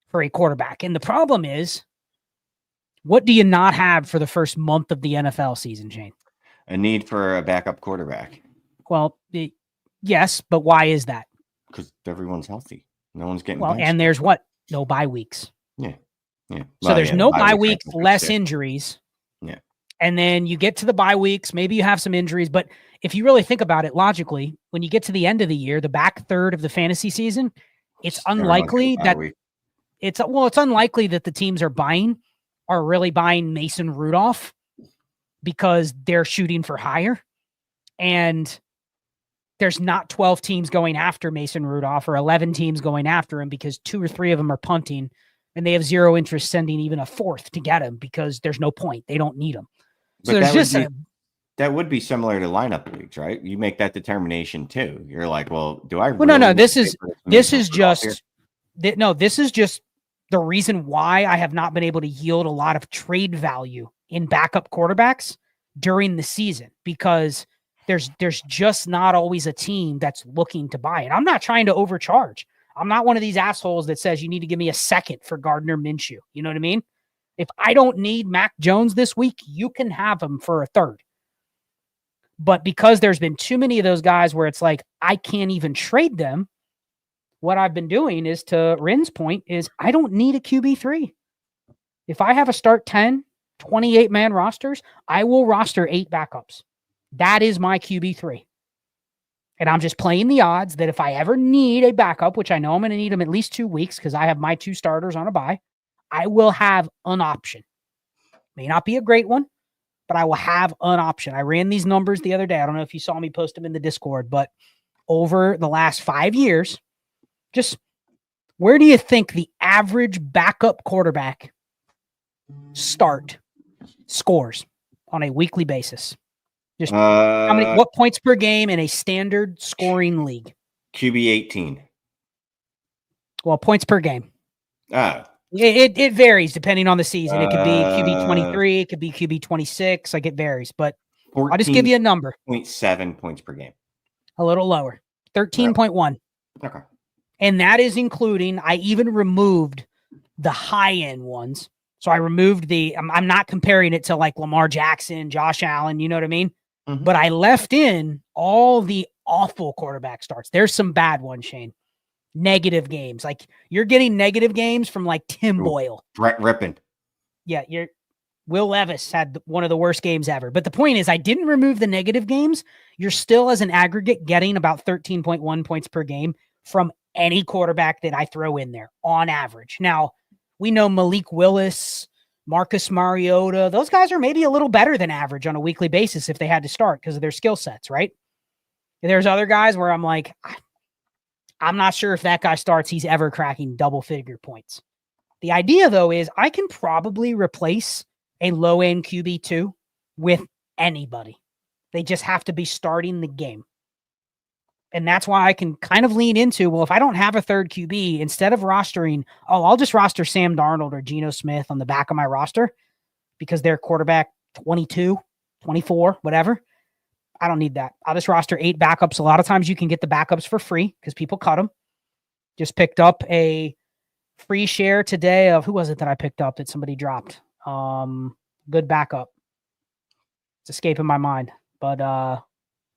for a quarterback. And the problem is, what do you not have for the first month of the NFL season, Shane? A need for a backup quarterback. Well, yes, but why is that? Because everyone's healthy. No one's getting Well, benched. and there's what? No bye weeks. Yeah. So Well, there's yeah, no the bye weeks weeks, are less too. injuries. Yeah. And then you get to the bye weeks, maybe you have some injuries, but if you really think about it logically, when you get to the end of the year, the back third of the fantasy season, it's unlikely that it's unlikely that the teams are really buying Mason Rudolph because they're shooting for higher. And there's not 12 teams going after Mason Rudolph or 11 teams going after him because 2 or 3 of them are punting and they have zero interest sending even a fourth to get him because there's no point. They don't need him. So But there's that would be similar to lineup leagues, right? You make that determination too. You're like, well, do I? Well, really no. This is just the reason why I have not been able to yield a lot of trade value in backup quarterbacks during the season because there's just not always a team that's looking to buy it. I'm not trying to overcharge. I'm not one of these assholes that says you need to give me a second for Gardner Minshew. You know what I mean? If I don't need Mac Jones this week, you can have him for a third. But because there's been too many of those guys where it's like, I can't even trade them, what I've been doing is, to Rin's point, is I don't need a QB3. If I have a start 10, 28-man rosters, I will roster 8 backups. That is my QB3. And I'm just playing the odds that if I ever need a backup, which I know I'm going to need them at least 2 weeks because I have my 2 starters on a bye, I will have an option. May not be a great one, but I will have an option. I ran these numbers the other day. I don't know if you saw me post them in the Discord, but over the last 5 years, just where do you think the average backup quarterback scores on a weekly basis? Just what points per game in a standard scoring league? QB 18. Well, points per game. It varies depending on the season. It could be QB 23, it could be QB 26. Like, it varies, but I'll just give you a number. 0.7 points per game. A little lower. 13.1. Okay. And that is including, I even removed the high-end ones. So I removed I'm not comparing it to like Lamar Jackson, Josh Allen, you know what I mean? Mm-hmm. But I left in all the awful quarterback starts. There's some bad ones, Shane. Negative games. Like, you're getting negative games from like Tim Boyle. Brett Rippon. Yeah, Will Levis had one of the worst games ever. But the point is, I didn't remove the negative games. You're still, as an aggregate, getting about 13.1 points per game from any quarterback that I throw in there on average. Now, we know Malik Willis, Marcus Mariota, those guys are maybe a little better than average on a weekly basis if they had to start because of their skill sets, right? There's other guys where I'm like, I'm not sure if that guy starts, he's ever cracking double-figure points. The idea, though, is I can probably replace a low-end QB2 with anybody. They just have to be starting the game. And that's why I can kind of lean into, well, if I don't have a third QB, instead of rostering, I'll just roster Sam Darnold or Geno Smith on the back of my roster because they're quarterback 22, 24, whatever. I don't need that. I'll just roster 8 backups. A lot of times you can get the backups for free because people cut them. Just picked up a free share today of, who was it that I picked up that somebody dropped? Good backup. It's escaping my mind, but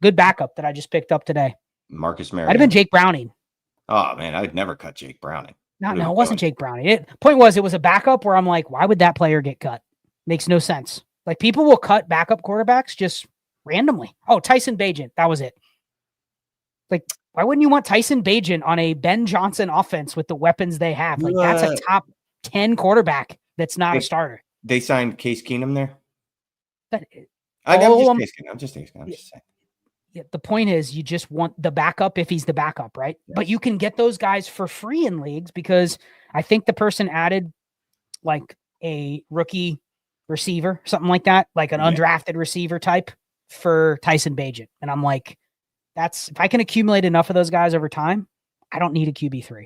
good backup that I just picked up today. Marcus Mariota. Might have been Jake Browning. Oh man, I'd never cut Jake Browning. No, it wasn't Jake Browning. Point was, it was a backup where I'm like, why would that player get cut? Makes no sense. Like, people will cut backup quarterbacks just randomly. Oh, Tyson Bagent. That was it. Like, why wouldn't you want Tyson Bagent on a Ben Johnson offense with the weapons they have? Like, that's a top 10 quarterback that's not a starter. They signed Case Keenum there? I'm just saying. Yeah, the point is, you just want the backup if he's the backup, right? Yes. But you can get those guys for free in leagues because I think the person added like a rookie receiver, something like that, like an undrafted receiver type for Tyson Bagent. And I'm like, if I can accumulate enough of those guys over time, I don't need a QB3.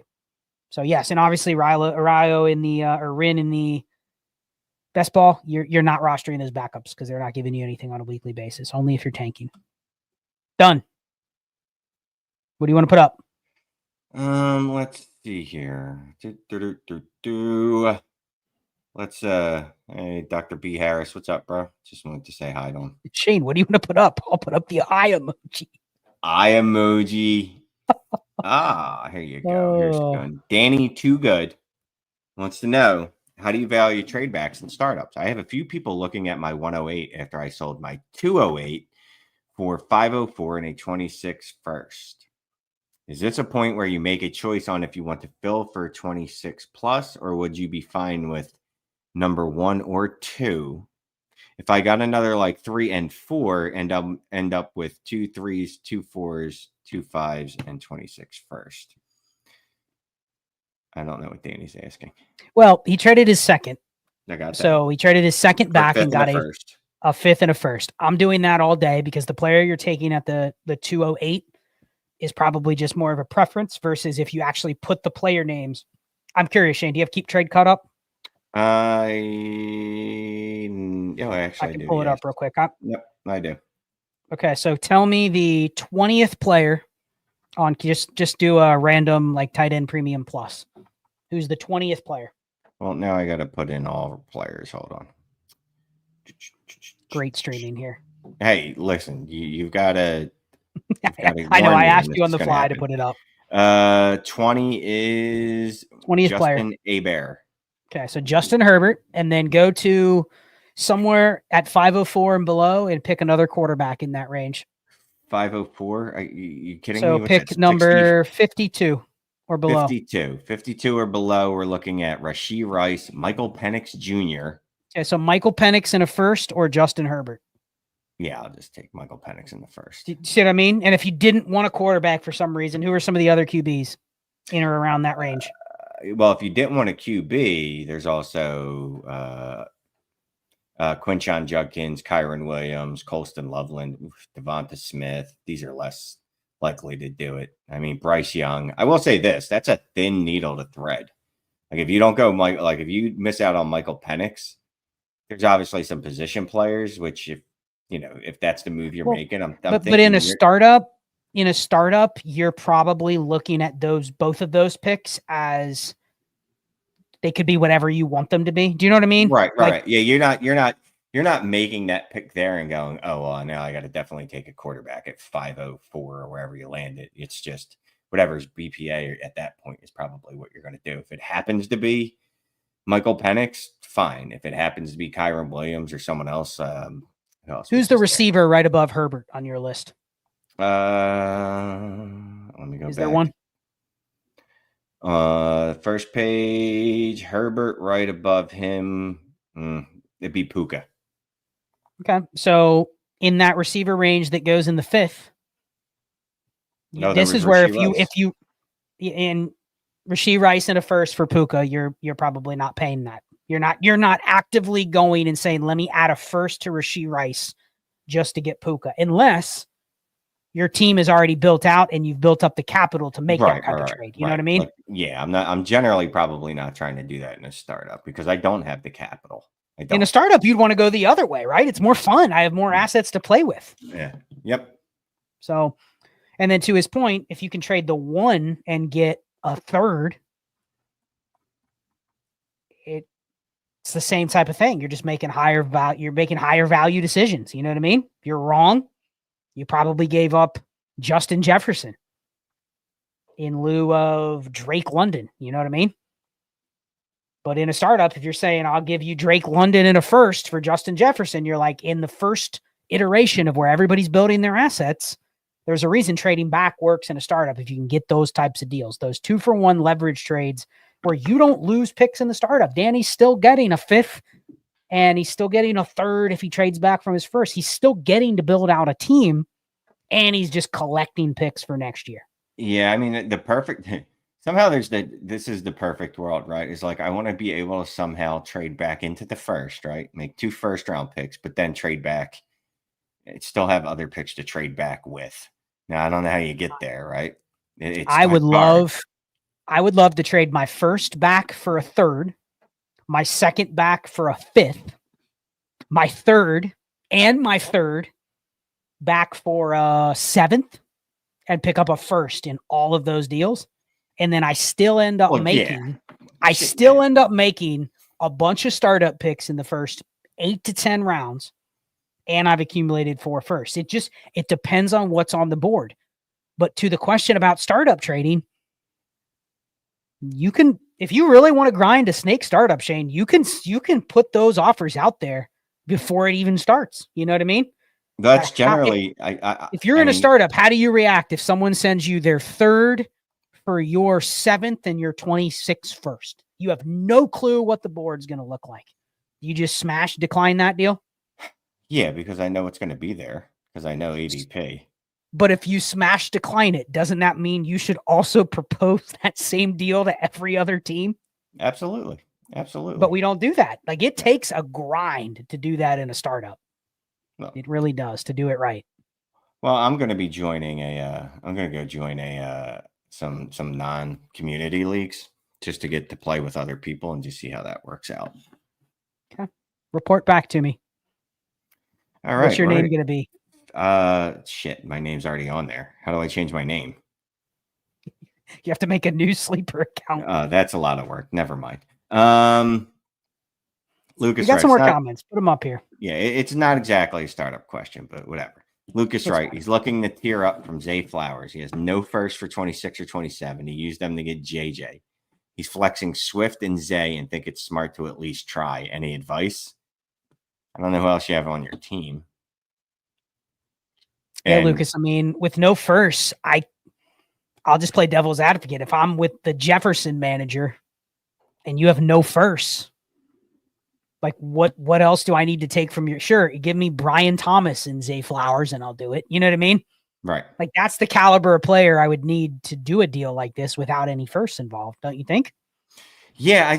So yes, and obviously Rayo in the or Rin in the best ball, you're not rostering those backups because they're not giving you anything on a weekly basis, only if you're tanking. Done. What do you want to put up? Let's see here. Let's hey, Dr. B Harris, what's up, bro? Just wanted to say hi to him. Shane, what do you want to put up? I'll put up the eye emoji. eye emoji. Here you go. Here's good. Danny Too Good wants to know, how do you value trade backs and startups? I have a few people looking at my 108 after I sold my 208 for 504 and a 26 first. Is this a point where you make a choice on if you want to fill for 26 plus, or would you be fine with number 1 or 2? If I got another like 3 and 4, and end up with 2 3s, 2 4s, 2 5s, and 26 first. I don't know what Danny's asking. Well, he traded his second. I got that. So he traded his second back and got a fifth and a first. I'm doing that all day because the player you're taking at the 208 is probably just more of a preference versus if you actually put the player names. I'm curious, Shane, do you have Keep Trade caught up? I can pull it up real quick. Yep, I do. Okay, so tell me the 20th player on just do a random like tight end premium plus. Who's the 20th player? Well, now I got to put in all players. Hold on. Great streaming here. Hey, listen, you've got to. I know. I asked you on the fly to put it up. 20 is 20th Justin player. Hebert. Okay, so Justin Herbert, and then go to somewhere at 504 and below and pick another quarterback in that range. 504? Are you kidding me? So pick number 52 or below. 52 or below. We're looking at Rashee Rice, Michael Penix Jr. Okay, so Michael Penix in a first or Justin Herbert? Yeah, I'll just take Michael Penix in the first. Do you see what I mean? And if you didn't want a quarterback for some reason, who are some of the other QBs in or around that range? Well, if you didn't want a QB, there's also Quinshon Judkins, Kyron Williams, Colston Loveland, Devonta Smith. These are less likely to do it. I mean, Bryce Young. I will say this: that's a thin needle to thread. Like if you don't go, if you miss out on Michael Penix, there's obviously some position players. Which, if that's the move you're making, I'm but in a startup. In a startup, you're probably looking at both of those picks as they could be whatever you want them to be. Do you know what I mean? Right. Yeah, you're not making that pick there and going, oh, well, now I got to definitely take a quarterback at 504 or wherever you land it. It's just whatever's BPA at that point is probably what you're going to do. If it happens to be Michael Penix, fine. If it happens to be Kyron Williams or someone else, who's the receiver right above Herbert on your list? Let me go. Is there one? First page, Herbert right above him. It'd be Puka. Okay, so in that receiver range that goes in the fifth, this is where if you in Rashee Rice in a first for Puka, you're probably not paying that. You're not actively going and saying, let me add a first to Rashee Rice just to get Puka, unless your team is already built out and you've built up the capital to make that kind of trade. You know what I mean? I'm generally probably not trying to do that in a startup because I don't have the capital. In a startup, you'd want to go the other way, right? It's more fun. I have more assets to play with. Yeah. Yep. So, and then to his point, if you can trade the 1 and get a third, it's the same type of thing. You're just making higher value. You're making higher value decisions. You know what I mean? If you're wrong, you probably gave up Justin Jefferson in lieu of Drake London. You know what I mean? But in a startup, if you're saying, I'll give you Drake London in a first for Justin Jefferson, you're like in the first iteration of where everybody's building their assets. There's a reason trading back works in a startup if you can get those types of deals, those 2-for-1 leverage trades where you don't lose picks in the startup. Danny's still getting a fifth and he's still getting a third if he trades back from his first. He's still getting to build out a team and he's just collecting picks for next year. Yeah, I mean, the perfect somehow this is the perfect world, right? It's like I want to be able to somehow trade back into the first, right? Make 2 first-round picks, but then trade back and still have other picks to trade back with. Now, I don't know how you get there, right? I would love to trade my first back for a third, my second back for a fifth, my third back for a seventh, and pick up a first in all of those deals. And then I still end up making a bunch of startup picks in the first 8 to 10 rounds. And I've accumulated 4 firsts. It depends on what's on the board. But to the question about startup trading, you can, if you really want to grind a snake startup, Shane, you can put those offers out there before it even starts. You know what I mean? That's generally, if you're in a startup, how do you react if someone sends you their third for your 7th and your 26th first? You have no clue what the board's going to look like. You just decline that deal? Yeah, because I know it's going to be there because I know ADP. But if you decline it, doesn't that mean you should also propose that same deal to every other team? Absolutely. Absolutely. But we don't do that. Like, it takes a grind to do that in a startup. No. It really does, to do it right. Well, I'm going to be joining I'm going to go join some non-community leagues just to get to play with other people and just see how that works out. Okay. Report back to me. All right. What's your name going to be? Shit, my name's already on there. How do I change my name? You have to make a new sleeper account. That's a lot of work. Never mind. Lucas, you got some more comments. Put them up here. Yeah, it's not exactly a startup question, but whatever. Lucas, right? He's looking to tier up from Zay Flowers. He has no first for 26 or 27. He used them to get JJ. He's flexing Swift and Zay and think it's smart to at least try. Any advice? I don't know who else you have on your team. Yeah, Lucas, I mean, with no first, I'll just play devil's advocate. If I'm with the Jefferson manager and you have no first, like what else do I need to take from your, sure, give me Brian Thomas and Zay Flowers and I'll do it. You know what I mean? Right. Like, that's the caliber of player I would need to do a deal like this without any first involved. Don't you think? Yeah,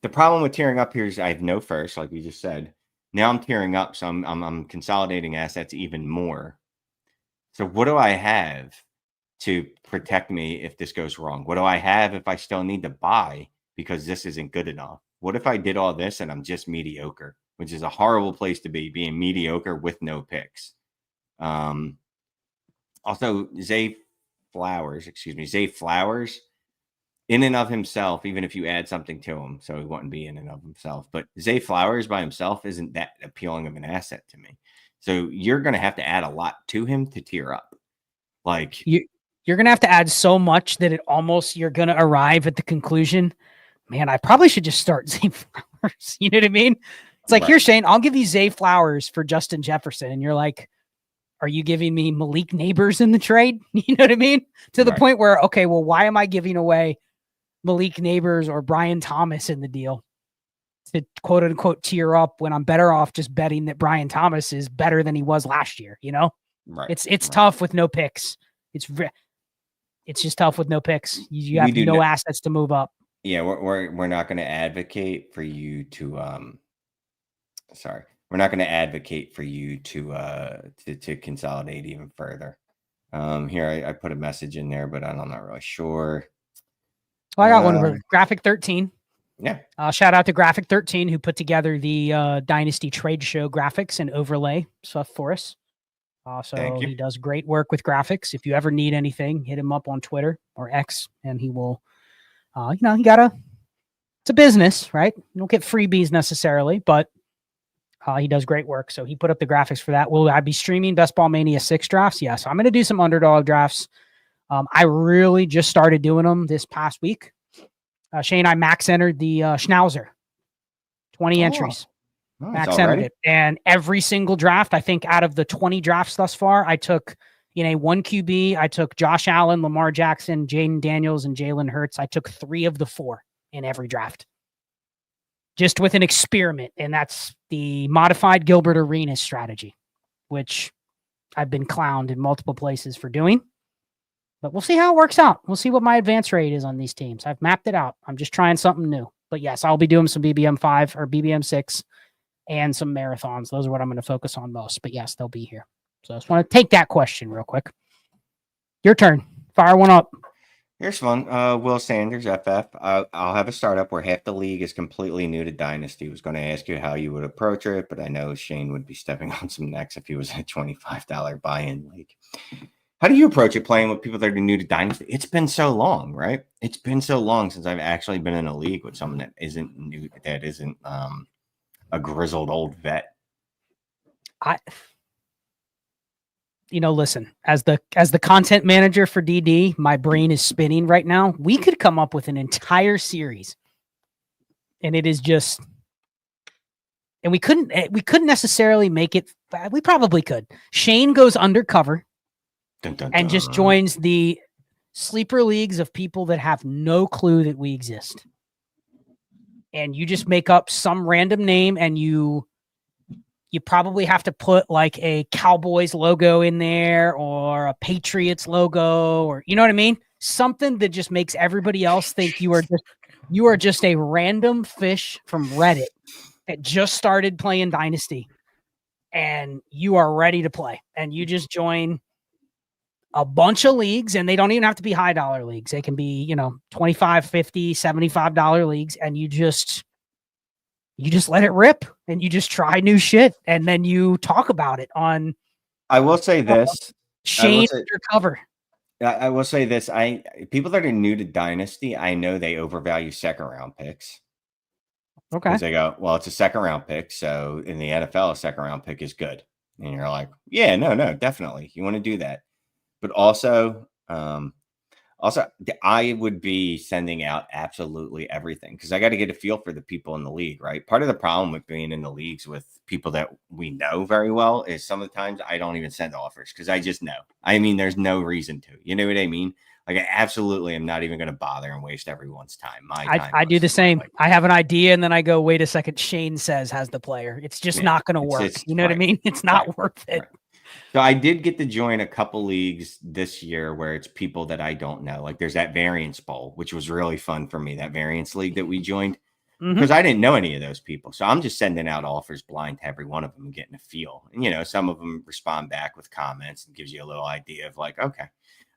the problem with tearing up here is I have no first, like we just said. Now I'm tearing up, so I'm consolidating assets even more. So what do I have to protect me if this goes wrong? What do I have if I still need to buy because this isn't good enough? What if I did all this and I'm just mediocre, which is a horrible place to be, being mediocre with no picks. Also, Zay Flowers, in and of himself, even if you add something to him, so he wouldn't be in and of himself. But Zay Flowers by himself isn't that appealing of an asset to me. So you're going to have to add a lot to him to tier up. Like, you're going to have to add so much that you're going to arrive at the conclusion, man, I probably should just start Zay Flowers. You know what I mean? It's like, Here, Shane, I'll give you Zay Flowers for Justin Jefferson. And you're like, are you giving me Malik Neighbors in the trade? You know what I mean? To the point where, okay, well, why am I giving away Malik Neighbors or Brian Thomas in the deal to quote unquote tier up when I'm better off just betting that Brian Thomas is better than he was last year? You know, it's tough with no picks. It's just tough with no picks. You have no assets to move up. Yeah, we're not going to advocate for you to we're not going to advocate for you to consolidate even further. Here I put a message in there, but I'm not really sure. Well, I got one for Graphic 13. Yeah. Shout out to Graphic 13 who put together the Dynasty Trade Show graphics and overlay stuff for us. So he does great work with graphics. If you ever need anything, hit him up on Twitter or X, and he will. It's a business, right? You don't get freebies necessarily, but he does great work. So he put up the graphics for that. Will I be streaming Best Ball Mania 6 drafts? Yes. I'm going to do some underdog drafts. I really just started doing them this past week. Shane, I max entered the Schnauzer, 20 entries. Nice, max entered it. And every single draft, I think out of the 20 drafts thus far, I took in a 1 QB, I took Josh Allen, Lamar Jackson, Jaden Daniels, and Jalen Hurts. I took 3 of the 4 in every draft. Just with an experiment. And that's the modified Gilbert Arenas strategy, which I've been clowned in multiple places for doing. But we'll see how it works out. We'll see what my advance rate is on these teams. I've mapped it out. I'm just trying something new. But yes, I'll be doing some BBM 5 or BBM 6 and some marathons. Those are what I'm going to focus on most. But yes, they'll be here. So I just want to take that question real quick. Your turn. Fire one up. Here's one. Will Sanders, FF. I'll have a startup where half the league is completely new to Dynasty. I was going to ask you how you would approach it, but I know Shane would be stepping on some necks if he was in a $25 buy-in league. How do you approach it playing with people that are new to Dynasty? It's been so long, right? It's been so long since I've actually been in a league with someone that isn't new, that isn't a grizzled old vet. listen, as the content manager for DD, my brain is spinning right now. We could come up with an entire series, and it is just, and we couldn't necessarily make it. We probably could. Shane goes undercover and just joins the sleeper leagues of people that have no clue that we exist. And you just make up some random name, and you probably have to put like a Cowboys logo in there or a Patriots logo, or you know what I mean? Something that just makes everybody else think you are just a random fish from Reddit that just started playing Dynasty, and you are ready to play. And you just join a bunch of leagues, and they don't even have to be high dollar leagues. They can be, $25, $50, $75 leagues. And you just let it rip, and you just try new shit. And then you talk about it on, I will say this. Shane Undercover. I will say this. People that are new to Dynasty, I know they overvalue second round picks. Okay. Because they go, well, it's a second round pick. So in the NFL, a second round pick is good. And you're like, yeah, no, definitely. You want to do that. But also, I would be sending out absolutely everything, because I got to get a feel for the people in the league, right? Part of the problem with being in the leagues with people that we know very well is some of the times I don't even send offers because I just know. I mean, there's no reason to. You know what I mean? Like, I absolutely am not even going to bother and waste everyone's time. I do the same. I have an idea, and then I go, wait a second, Shane says has the player. It's just not going to work. You know what I mean? It's not worth it. Right. So I did get to join a couple leagues this year where it's people that I don't know. Like, there's that Variance Bowl, which was really fun for me, that Variance League that we joined, because I didn't know any of those people. So I'm just sending out offers blind to every one of them and getting a feel. And, some of them respond back with comments and gives you a little idea of like, okay.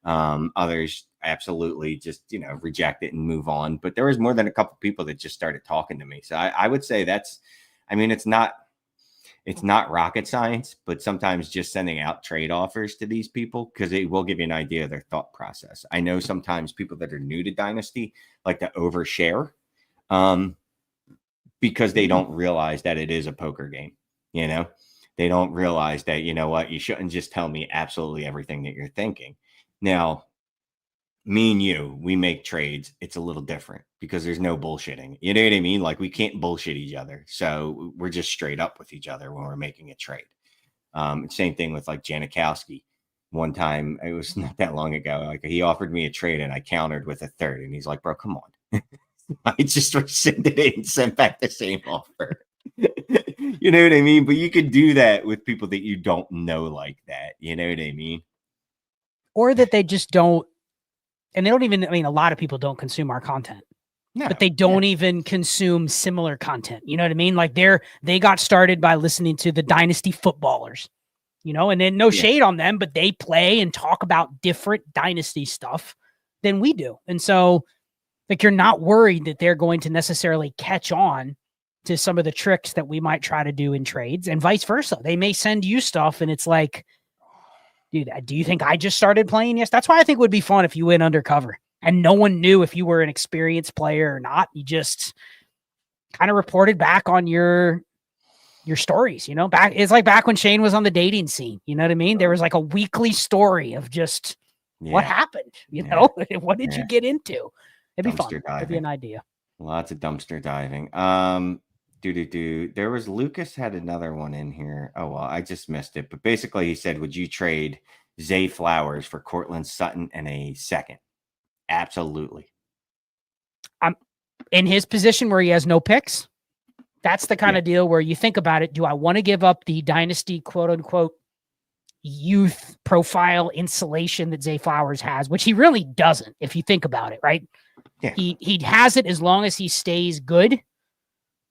Others absolutely just, reject it and move on. But there was more than a couple people that just started talking to me. So I would say it's not rocket science, but sometimes just sending out trade offers to these people, because it will give you an idea of their thought process. I know sometimes people that are new to Dynasty like to overshare because they don't realize that it is a poker game. They don't realize that, you shouldn't just tell me absolutely everything that you're thinking. Now, me and you, we make trades. It's a little different because there's no bullshitting. You know what I mean? Like, we can't bullshit each other. So we're just straight up with each other when we're making a trade. Same thing with like Janikowski. One time, it was not that long ago, like, he offered me a trade and I countered with a third. And he's like, bro, come on. I just rescinded it and sent back the same offer. You know what I mean? But you could do that with people that you don't know like that. You know what I mean? Or that they just don't, and they don't even, a lot of people don't consume our content, but they don't even consume similar content. You know what I mean? Like, they got started by listening to the Dynasty footballers, and then no shade on them, but they play and talk about different Dynasty stuff than we do. And so, like, you're not worried that they're going to necessarily catch on to some of the tricks that we might try to do in trades, and vice versa. They may send you stuff and it's like, dude, do you think I just started playing? Yes. That's why I think it would be fun if you went undercover and no one knew if you were an experienced player or not. You just kind of reported back on your stories, it's like back when Shane was on the dating scene. You know what I mean? There was like a weekly story of just what happened, what did you get into? It'd be fun. It'd be an idea. Lots of dumpster diving. There was Lucas had another one in here. Oh, well, I just missed it. But basically, he said, would you trade Zay Flowers for Cortland Sutton and a second? Absolutely. I'm in his position where he has no picks. That's the kind of deal where you think about it. Do I want to give up the Dynasty, quote unquote, youth profile insulation that Zay Flowers has, which he really doesn't, if you think about it, right? Yeah. He has it as long as he stays good.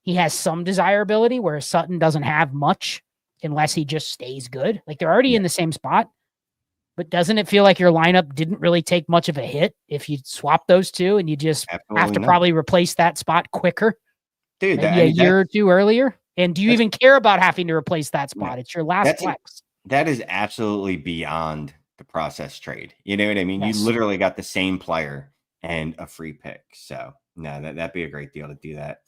He has some desirability, whereas Sutton doesn't have much unless he just stays good. Like, they're already in the same spot, but doesn't it feel like your lineup didn't really take much of a hit if you swap those two and you just have to probably replace that spot quicker? Dude, maybe a year or two earlier? And do you even care about having to replace that spot? It's your last flex. That is absolutely beyond the process trade. You know what I mean? Yes. You literally got the same player and a free pick. So, no, that'd be a great deal to do that.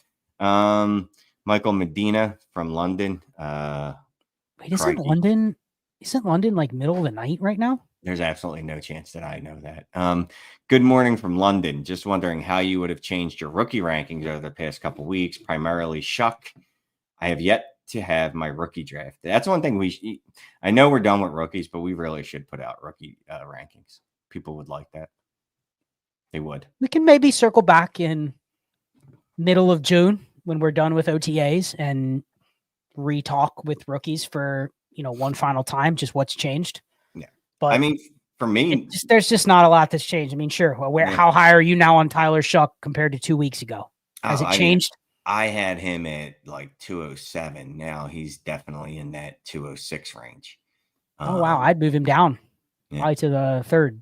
Michael Medina from London. Wait, isn't London Isn't London like middle of the night right now? There's absolutely no chance that I know that. Good morning from London. Just wondering how you would have changed your rookie rankings over the past couple weeks, primarily Shuck. I have yet to have my rookie draft. That's one thing I know we're done with rookies, but we really should put out rookie rankings. People would like that. They would. We can maybe circle back in middle of June when we're done with OTAs and re-talk with rookies for, one final time, just what's changed. Yeah. But I mean, for me, there's just not a lot that's changed. I mean, sure. Well, how high are you now on Tyler Shuck compared to 2 weeks ago? Has it changed? I had him at like 207. Now he's definitely in that 206 range. Oh, wow. I'd move him down probably to the third.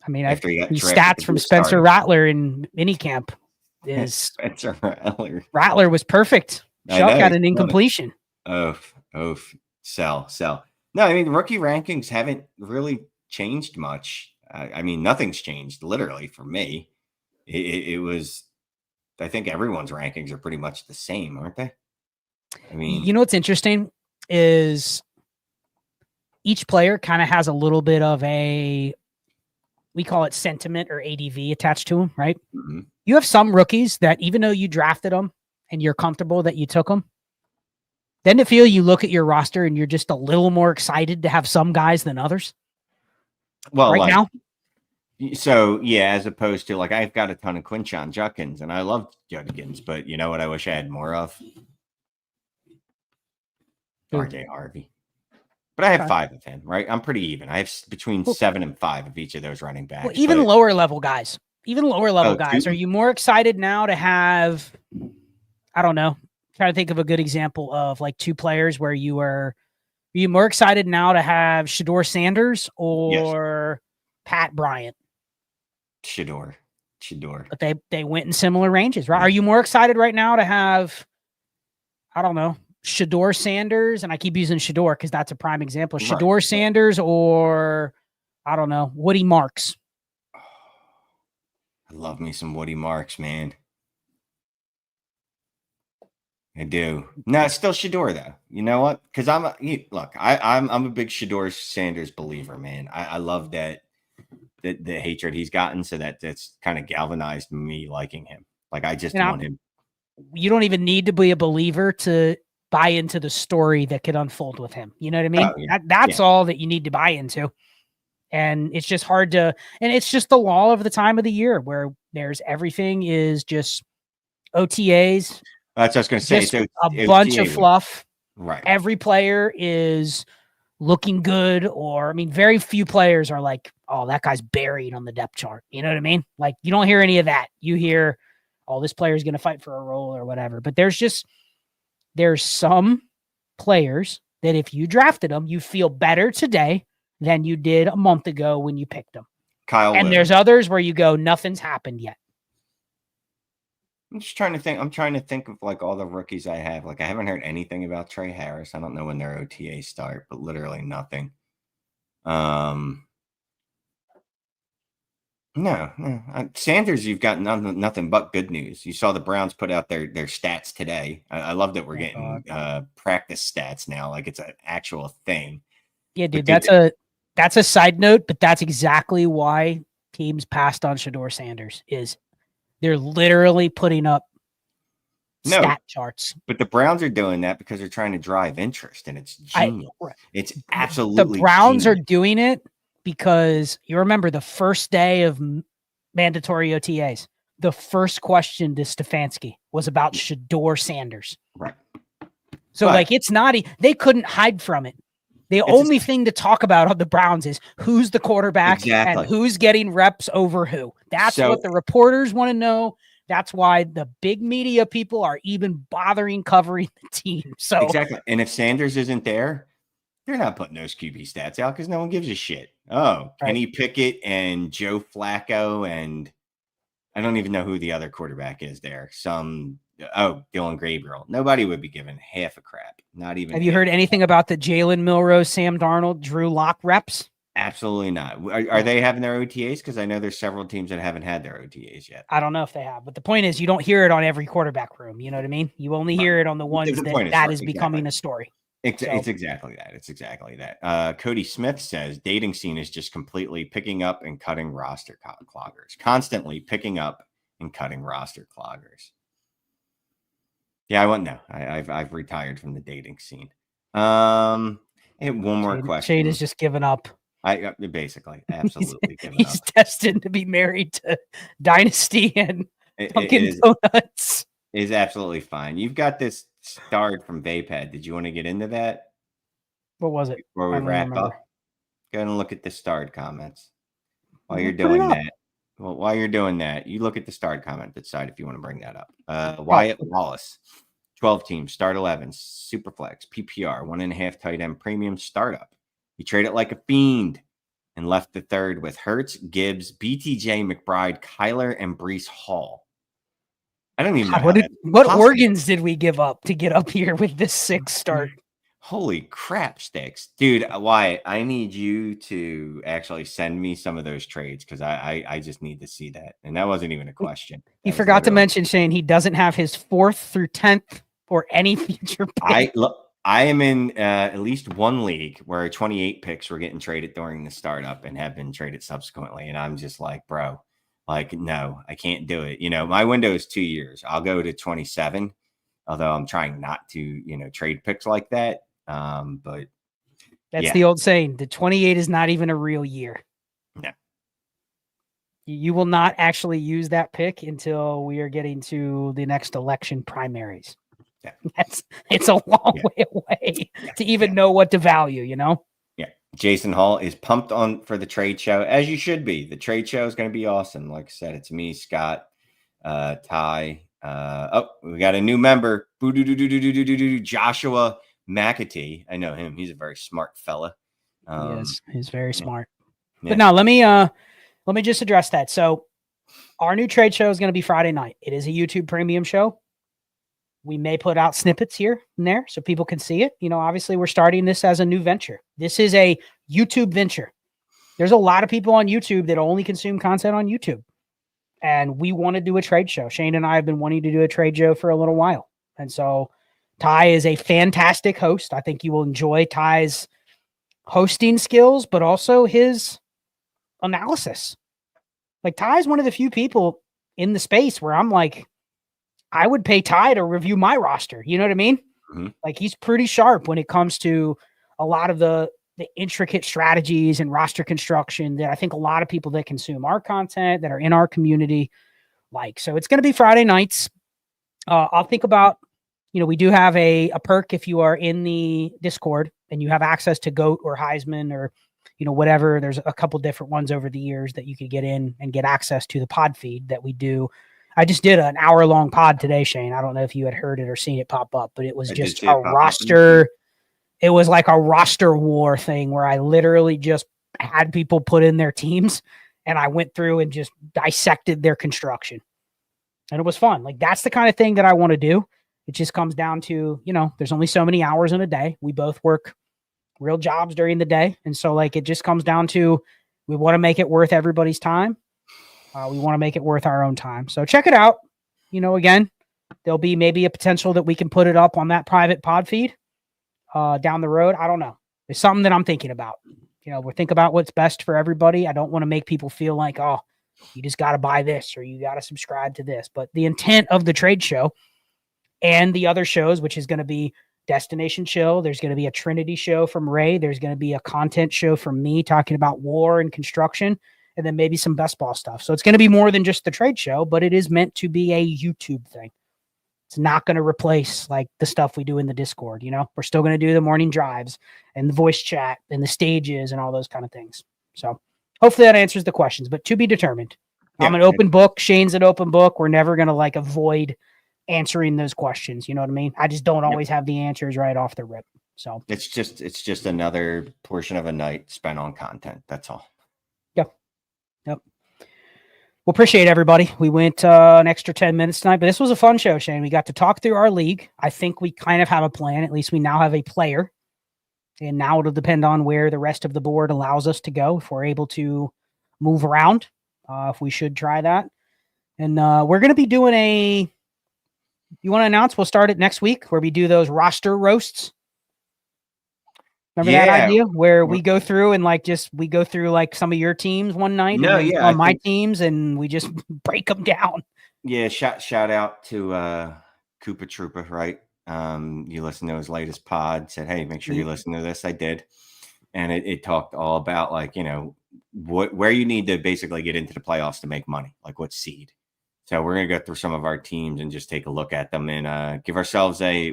I mean, these stats from Spencer Rattler in minicamp is Spencer Rattler. Rattler was perfect. Shuck had an incompletion. Sell. No, I mean, rookie rankings haven't really changed much. I mean, nothing's changed literally for me. It was, I think everyone's rankings are pretty much the same, aren't they? I mean, what's interesting is each player kind of has a little bit of we call it sentiment or ADV attached to them, right? Mm-hmm. You have some rookies that even though you drafted them and you're comfortable that you took them, then to feel you look at your roster and you're just a little more excited to have some guys than others. Well, right now. So yeah, as opposed to like, I've got a ton of Quinshon Judkins and I love Judkins, but you know what I wish I had more of? RJ Harvey. But I have 5 of him, right? I'm pretty even. I have between 7 and 5 of each of those running backs. Well, even lower level guys. Are you more excited now to have, I don't know, trying to think of a good example of like 2 players where are you more excited now to have Shedeur Sanders or Pat Bryant? Shedeur. But they went in similar ranges, right? Yeah. Are you more excited right now to have, I don't know, Shedeur Sanders, and I keep using Shedeur because that's a prime example. Shedeur Sanders or, I don't know, Woody Marks? I love me some Woody Marks, man. I do. No, it's still Shedeur though. You know what? Because I'm a big Shedeur Sanders believer, man. I love that the hatred he's gotten, so that's kind of galvanized me liking him. Like I just want him. You don't even need to be a believer to buy into the story that could unfold with him. You know what I mean? Oh, yeah. That's all that you need to buy into. And it's just hard to, and it's just the law of the time of the year where everything is just OTAs. That's what I was going to say. It's a bunch of fluff. Right. Every player is looking good, or, I mean, very few players are like, oh, that guy's buried on the depth chart. You know what I mean? Like, you don't hear any of that. You hear, oh, this player is going to fight for a role or whatever. But there's some players that if you drafted them, you feel better today than you did a month ago when you picked them. There's others where you go, nothing's happened yet. I'm just trying to think. I'm trying to think of like all the rookies I have. Like I haven't heard anything about Trey Harris. I don't know when their OTA start, but literally nothing. No. Sanders, you've got nothing but good news. You saw the Browns put out their stats today. I love that we're getting practice stats now. Like it's an actual thing. Yeah, dude, that's a side note, but that's exactly why teams passed on Shedeur Sanders is they're literally putting up stat charts. But the Browns are doing that because they're trying to drive interest, and it's genius. It's absolutely the Browns are doing it because you remember the first day of mandatory OTAs, the first question to Stefanski was about Shedeur Sanders. Right. So it's not, they couldn't hide from it. The only thing to talk about on the Browns is who's the quarterback and who's getting reps over who. That's what the reporters want to know. That's why the big media people are even bothering covering the team. So exactly. And if Sanders isn't there, they're not putting those QB stats out because no one gives a shit. Oh, Kenny Pickett and Joe Flacco, and I don't even know who the other quarterback is there. Dylan Gabriel. Nobody would be giving half a crap. Not even. Have you heard anything about the Jalen Milroe, Sam Darnold, Drew Lock reps? Absolutely not. Are they having their OTAs? Because I know there's several teams that haven't had their OTAs yet. I don't know if they have, but the point is you don't hear it on every quarterback room. You know what I mean? You only hear it on the ones that is becoming a story. It's exactly that. It's exactly that. Cody Smith says dating scene is just completely picking up and cutting roster cloggers, constantly picking up and cutting roster cloggers. Yeah, I wouldn't know. I've retired from the dating scene. I have one more question. Shane is just giving up. I basically absolutely giving he's up. destined to be married to Dynasty and Dunkin' Donuts. Is absolutely fine. You've got this starred from Vapad. Did you want to get into that? What was it? Before we wrap up, go ahead and look at the starred comments. While you're doing that, while you're doing that, you look at the starred comment. Decide if you want to bring that up. Wyatt Wallace, 12 teams, start 11, Superflex, PPR, 1.5 tight end premium startup. He traded like a fiend and left the third with Hurts, Gibbs, BTJ, McBride, Kyler, and Breece Hall. I don't even know what organs did we give up to get up here with this 6 start? Holy crap sticks, dude. Wyatt, I need you to actually send me some of those trades because I just need to see that. And that wasn't even a question. He forgot to mention, Shane, he doesn't have his 4th through 10th or any future pick. I am in at least one league where 28 picks were getting traded during the startup and have been traded subsequently. And I'm just like, bro, like, no, I can't do it. You know, my window is 2 years. I'll go to 27, although I'm trying not to, trade picks like that. But that's the old saying. The 28 is not even a real year. No. You will not actually use that pick until we are getting to the next election primaries. Yeah. It's a long way away to even know what to value, Yeah. Jason Hall is pumped on for the trade show, as you should be. The trade show is going to be awesome. Like I said, it's me, Scott, Ty. We got a new member, Joshua McAtee. I know him. He's a very smart fella. He's very smart. Yeah. But now let me just address that. So our new trade show is going to be Friday night. It is a YouTube premium show. We may put out snippets here and there so people can see it. Obviously we're starting this as a new venture. This is a YouTube venture. There's a lot of people on YouTube that only consume content on YouTube. And we want to do a trade show. Shane and I have been wanting to do a trade show for a little while. And so Ty is a fantastic host. I think you will enjoy Ty's hosting skills, but also his analysis. Like Ty is one of the few people in the space where I'm like, I would pay Ty to review my roster. You know what I mean? Mm-hmm. Like he's pretty sharp when it comes to a lot of the intricate strategies and roster construction that I think a lot of people that consume our content that are in our community like. So it's going to be Friday nights. I'll think about, we do have a perk if you are in the Discord and you have access to GOAT or Heisman or, whatever. There's a couple different ones over the years that you could get in and get access to the pod feed that we do. I just did an hour-long pod today, Shane. I don't know if you had heard it or seen it pop up, but it was just a roster. It was like a roster war thing where I literally just had people put in their teams and I went through and just dissected their construction. And it was fun. Like that's the kind of thing that I want to do. It just comes down to, there's only so many hours in a day. We both work real jobs during the day. And so like, it just comes down to, we want to make it worth everybody's time. We want to make it worth our own time. So check it out. Again, there'll be maybe a potential that we can put it up on that private pod feed down the road. I don't know. It's something that I'm thinking about. We're thinking about what's best for everybody. I don't want to make people feel like, oh, you just got to buy this or you got to subscribe to this. But the intent of the trade show and the other shows, which is going to be Destination Chill. There's going to be a Trinity show from Ray. There's going to be a content show from me talking about war and construction. And then maybe some best ball stuff. So it's going to be more than just the trade show, but it is meant to be a YouTube thing. It's not going to replace like the stuff we do in the Discord. We're still going to do the morning drives and the voice chat and the stages and all those kind of things. So hopefully that answers the questions, but to be determined. Yeah. I'm an open book. Shane's an open book. We're never going to like avoid answering those questions. You know what I mean? I just don't always have the answers right off the rip. So it's just another portion of a night spent on content. That's all. Yep. Well, appreciate everybody. We went an extra 10 minutes tonight, but this was a fun show, Shane. We got to talk through our league. I think we kind of have a plan. At least we now have a player. And now it'll depend on where the rest of the board allows us to go. If we're able to move around, if we should try that. And we're going to be doing you want to announce? We'll start it next week where we do those roster roasts. Remember that idea where we go through and we go through like some of your teams one night No, and yeah, on my teams and we just break them down. Yeah, shout out to Koopa Troopa, right? You listen to his latest pod, said, hey, make sure you listen to this. I did. And it talked all about like, you know, where you need to basically get into the playoffs to make money, like what seed. So we're gonna go through some of our teams and just take a look at them and give ourselves a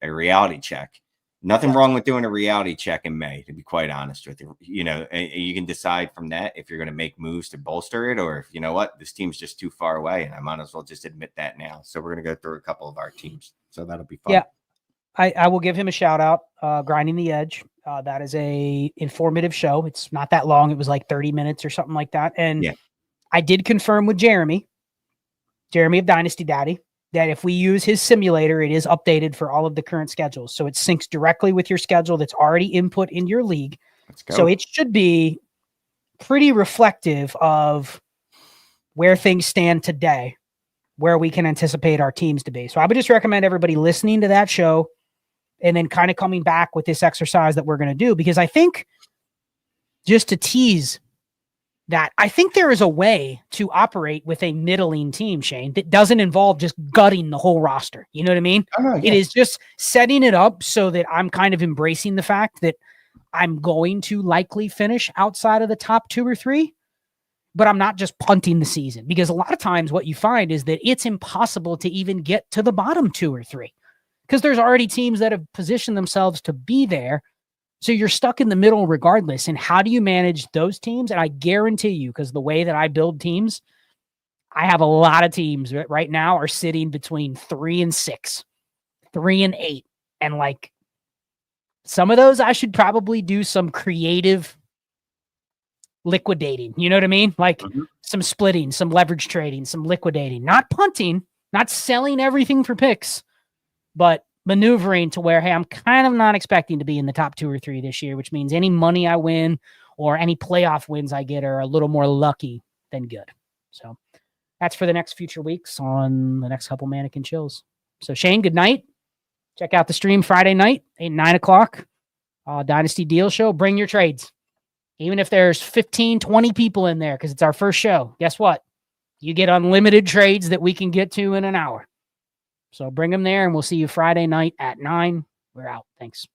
reality check. Nothing wrong with doing a reality check in May, to be quite honest with you. You know, you can decide from that if you're going to make moves to bolster it, or if you know what, this team's just too far away, and I might as well just admit that now. So we're going to go through a couple of our teams. So that'll be fun. Yeah, I will give him a shout out. Grinding the Edge. That is a informative show. It's not that long. It was like 30 minutes or something like that. And I did confirm with Jeremy of Dynasty Daddy, that if we use his simulator, it is updated for all of the current schedules. So it syncs directly with your schedule that's already input in your league. So it should be pretty reflective of where things stand today, where we can anticipate our teams to be. So I would just recommend everybody listening to that show and then kind of coming back with this exercise that we're going to do, because I think, just to tease that, I think there is a way to operate with a middling team, Shane, that doesn't involve just gutting the whole roster. You know what I mean? It is just setting it up so that I'm kind of embracing the fact that I'm going to likely finish outside of the top 2 or 3, but I'm not just punting the season, because a lot of times what you find is that it's impossible to even get to the bottom 2 or 3 because there's already teams that have positioned themselves to be there. So you're stuck in the middle regardless. And how do you manage those teams? And I guarantee you, because the way that I build teams, I have a lot of teams that right now are sitting between 3 and 6, 3 and 8. And like some of those, I should probably do some creative liquidating. You know what I mean? Like some splitting, some leverage trading, some liquidating, not punting, not selling everything for picks, but maneuvering to where, hey, I'm kind of not expecting to be in the top 2 or 3 this year, which means any money I win or any playoff wins I get are a little more lucky than good. So that's for the next future weeks on the next couple Manic and Chills. So Shane, good night. Check out the stream Friday night, 9 o'clock. Dynasty Deal Show. Bring your trades. Even if there's 15, 20 people in there, because it's our first show, guess what? You get unlimited trades that we can get to in an hour. So bring them there, and we'll see you Friday night at 9. We're out. Thanks.